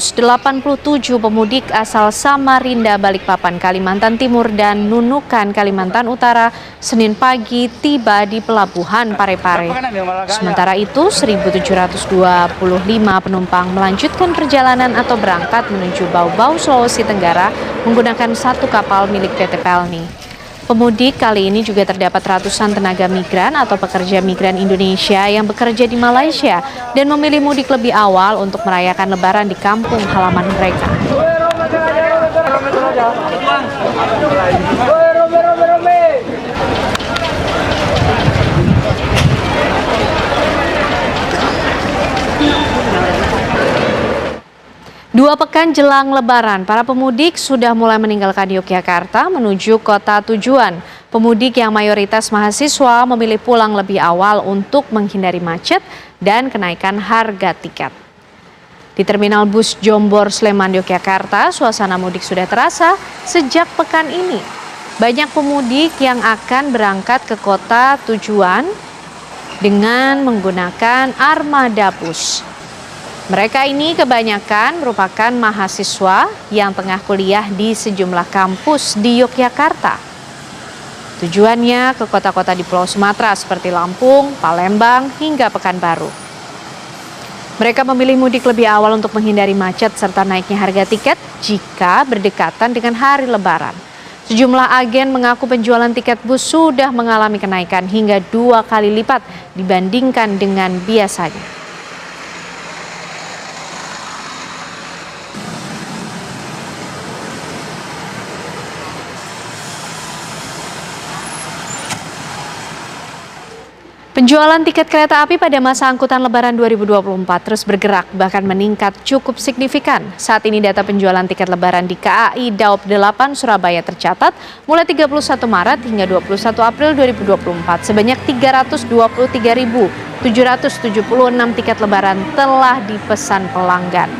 Speaker 3: pemudik asal Samarinda, Balikpapan, Kalimantan Timur dan Nunukan, Kalimantan Utara, Senin pagi tiba di Pelabuhan Parepare. Sementara itu, 1.725 penumpang melanjutkan perjalanan atau berangkat menuju Bau-Bau, Sulawesi Tenggara menggunakan 1 kapal milik PT Pelni. Pemudik kali ini juga terdapat ratusan tenaga migran atau pekerja migran Indonesia yang bekerja di Malaysia dan memilih mudik lebih awal untuk merayakan Lebaran di kampung halaman mereka. Dua pekan jelang Lebaran, para pemudik sudah mulai meninggalkan Yogyakarta menuju kota tujuan. Pemudik yang mayoritas mahasiswa memilih pulang lebih awal untuk menghindari macet dan kenaikan harga tiket. Di Terminal Bus Jombor, Sleman, Yogyakarta, suasana mudik sudah terasa sejak pekan ini. Banyak pemudik yang akan berangkat ke kota tujuan dengan menggunakan armada bus. Mereka ini kebanyakan merupakan mahasiswa yang tengah kuliah di sejumlah kampus di Yogyakarta. Tujuannya ke kota-kota di Pulau Sumatera seperti Lampung, Palembang, hingga Pekanbaru. Mereka memilih mudik lebih awal untuk menghindari macet serta naiknya harga tiket jika berdekatan dengan hari Lebaran. Sejumlah agen mengaku penjualan tiket bus sudah mengalami kenaikan hingga 2 kali lipat dibandingkan dengan biasanya. Penjualan tiket kereta api pada masa angkutan Lebaran 2024 terus bergerak, bahkan meningkat cukup signifikan. Saat ini data penjualan tiket Lebaran di KAI Daop 8 Surabaya tercatat mulai 31 Maret hingga 21 April 2024 sebanyak 323.776 tiket Lebaran telah dipesan pelanggan.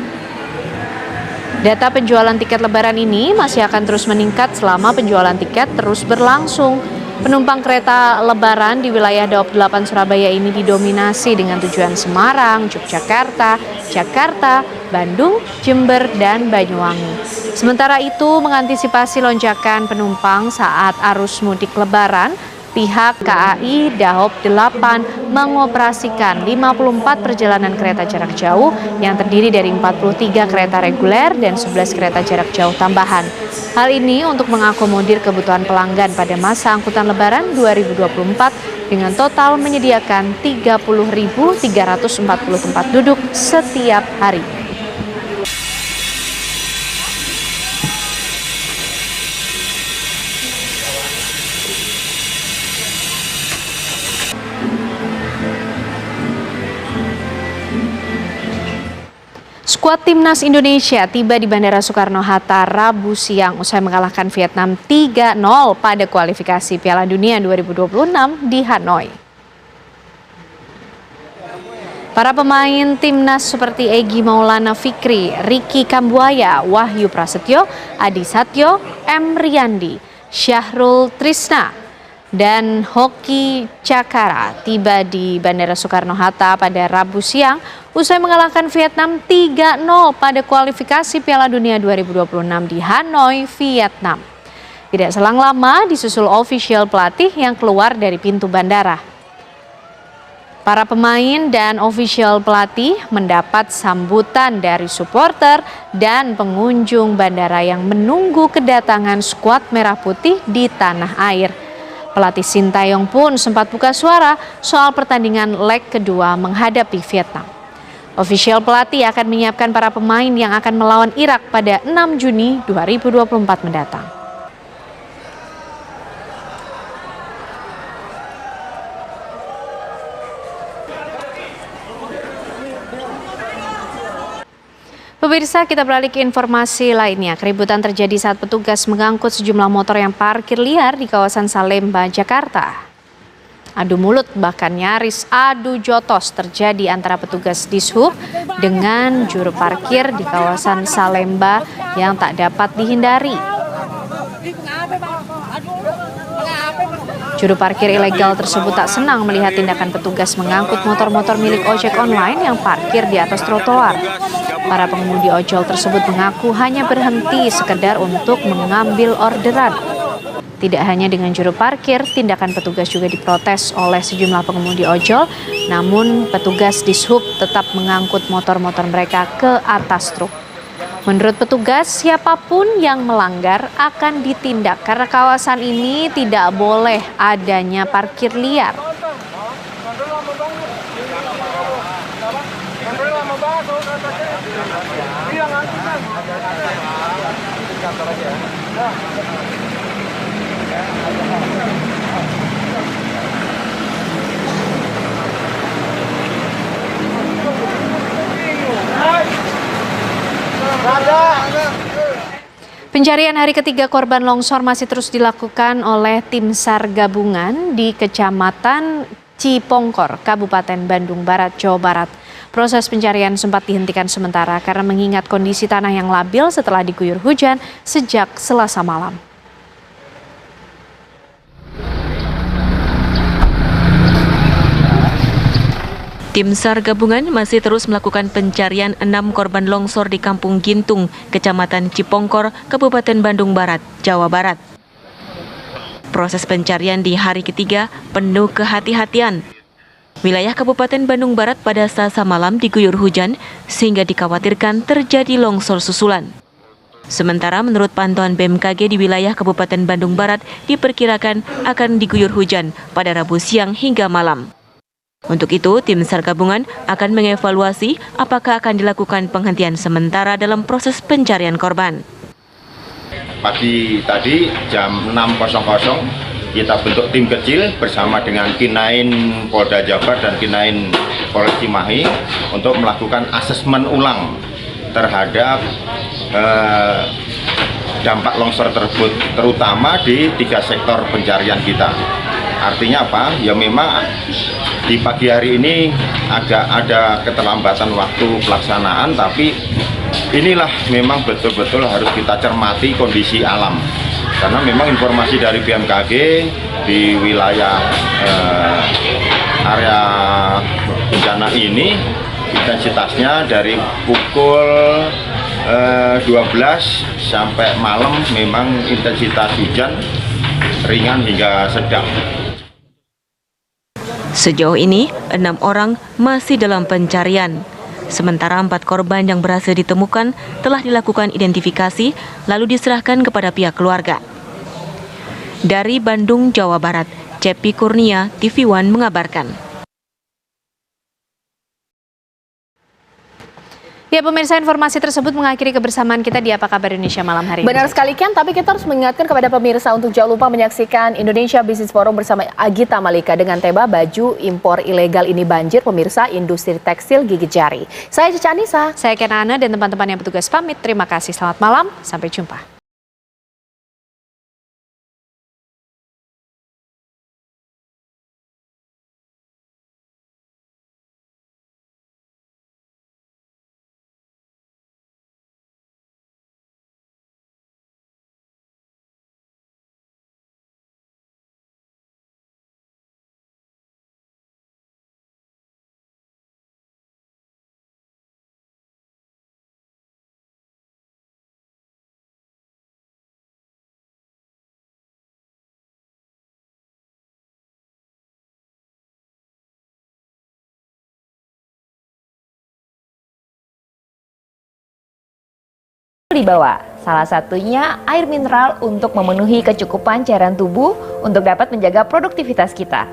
Speaker 3: Data penjualan tiket Lebaran ini masih akan terus meningkat selama penjualan tiket terus berlangsung. Penumpang kereta Lebaran di wilayah Daop 8 Surabaya ini didominasi dengan tujuan Semarang, Yogyakarta, Jakarta, Bandung, Jember, dan Banyuwangi. Sementara itu, mengantisipasi lonjakan penumpang saat arus mudik Lebaran, pihak KAI Daop 8 mengoperasikan 54 perjalanan kereta jarak jauh yang terdiri dari 43 kereta reguler dan 11 kereta jarak jauh tambahan. Hal ini untuk mengakomodir kebutuhan pelanggan pada masa angkutan Lebaran 2024 dengan total menyediakan 30.340 tempat duduk setiap hari. Skuad Timnas Indonesia tiba di Bandara Soekarno-Hatta Rabu siang usai mengalahkan Vietnam 3-0 pada kualifikasi Piala Dunia 2026 di Hanoi. Para pemain Timnas seperti Egy Maulana Fikri, Ricky Kambuaya, Wahyu Prasetyo, Adi Satyo, M. Riyandi, Syahrul Trisna, dan Hoki Cakara tiba di Bandara Soekarno-Hatta pada Rabu siang usai mengalahkan Vietnam 3-0 pada kualifikasi Piala Dunia 2026 di Hanoi, Vietnam. Tidak selang lama disusul official pelatih yang keluar dari pintu bandara. Para pemain dan official pelatih mendapat sambutan dari supporter dan pengunjung bandara yang menunggu kedatangan skuad Merah Putih di tanah air. Pelatih Sintayong pun sempat buka suara soal pertandingan leg kedua menghadapi Vietnam. Official pelatih akan menyiapkan para pemain yang akan melawan Irak pada 6 Juni 2024 mendatang. Pemirsa, kita beralih ke informasi lainnya. Keributan terjadi saat petugas mengangkut sejumlah motor yang parkir liar di kawasan Salemba, Jakarta. Adu mulut bahkan nyaris adu jotos terjadi antara petugas Dishub dengan juru parkir di kawasan Salemba yang tak dapat dihindari. Juru parkir ilegal tersebut tak senang melihat tindakan petugas mengangkut motor-motor milik ojek online yang parkir di atas trotoar. Para pengemudi ojol tersebut mengaku hanya berhenti sekedar untuk mengambil orderan. Tidak hanya dengan juru parkir, tindakan petugas juga diprotes oleh sejumlah pengemudi ojol, namun petugas Dishub tetap mengangkut motor-motor mereka ke atas truk. Menurut petugas, siapapun yang melanggar akan ditindak karena kawasan ini tidak boleh adanya parkir liar. Pencarian hari ketiga korban longsor masih terus dilakukan oleh tim SAR gabungan di Kecamatan Cipongkor, Kabupaten Bandung Barat, Jawa Barat. Proses pencarian sempat dihentikan sementara karena mengingat kondisi tanah yang labil setelah diguyur hujan sejak Selasa malam.
Speaker 18: Tim SAR gabungan masih terus melakukan pencarian 6 korban longsor di Kampung Gintung, Kecamatan Cipongkor, Kabupaten Bandung Barat, Jawa Barat. Proses pencarian di hari ketiga penuh kehati-hatian. Wilayah Kabupaten Bandung Barat pada Selasa malam diguyur hujan sehingga dikhawatirkan terjadi longsor susulan. Sementara menurut pantauan BMKG di wilayah Kabupaten Bandung Barat diperkirakan akan diguyur hujan pada Rabu siang hingga malam. Untuk itu, tim SAR gabungan akan mengevaluasi apakah akan dilakukan penghentian sementara dalam proses pencarian korban.
Speaker 19: Pagi tadi jam 6.00 kita bentuk tim kecil bersama dengan K9 Polda Jabar dan K9 Polres Cimahi untuk melakukan asesmen ulang terhadap dampak longsor tersebut, terutama di 3 sektor pencarian kita. Artinya apa? Ya memang di pagi hari ini agak ada keterlambatan waktu pelaksanaan, tapi inilah memang betul-betul harus kita cermati kondisi alam. Karena memang informasi dari BMKG di wilayah area bencana ini intensitasnya dari pukul 12 sampai malam memang intensitas hujan ringan hingga sedang.
Speaker 18: Sejauh ini, 6 orang masih dalam pencarian. Sementara 4 korban yang berhasil ditemukan telah dilakukan identifikasi lalu diserahkan kepada pihak keluarga. Dari Bandung, Jawa Barat, Cepi Kurnia, TV One mengabarkan.
Speaker 3: Ya pemirsa, informasi tersebut mengakhiri kebersamaan kita di Apa Kabar Indonesia malam hari ini.
Speaker 2: Benar sekali Ken, tapi kita harus mengingatkan kepada pemirsa untuk jangan lupa menyaksikan Indonesia Business Forum bersama Agita Malika dengan tema baju impor ilegal ini banjir pemirsa industri tekstil gigit jari. Saya Cica Anissa.
Speaker 3: Saya Ken Ana dan teman-teman yang bertugas pamit. Terima kasih, selamat malam, sampai jumpa.
Speaker 20: Dibawa, salah satunya air mineral untuk memenuhi kecukupan cairan tubuh untuk dapat menjaga produktivitas kita.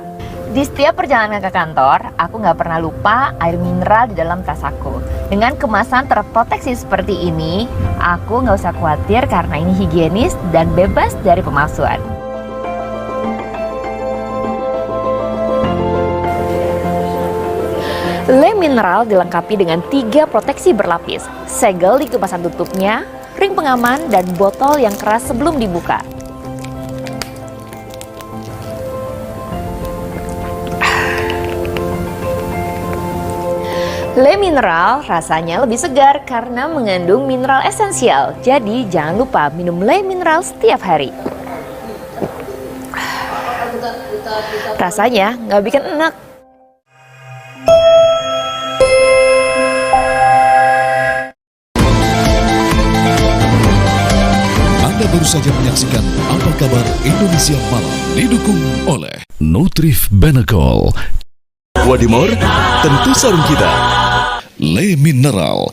Speaker 20: Di setiap perjalanan ke kantor, aku nggak pernah lupa air mineral di dalam tas aku. Dengan kemasan terproteksi seperti ini, aku nggak usah khawatir karena ini higienis dan bebas dari pemalsuan. Le Mineral dilengkapi dengan 3 proteksi berlapis, segel di kemasan tutupnya, ring pengaman, dan botol yang keras sebelum dibuka. Le Mineral rasanya lebih segar karena mengandung mineral esensial, jadi jangan lupa minum Le Mineral setiap hari. Rasanya nggak bikin enak.
Speaker 1: Anda baru saja menyaksikan Apa Kabar Indonesia Malam, didukung oleh Nutrif Benekol, Wadimor, tentu sarung kita, Le Mineral.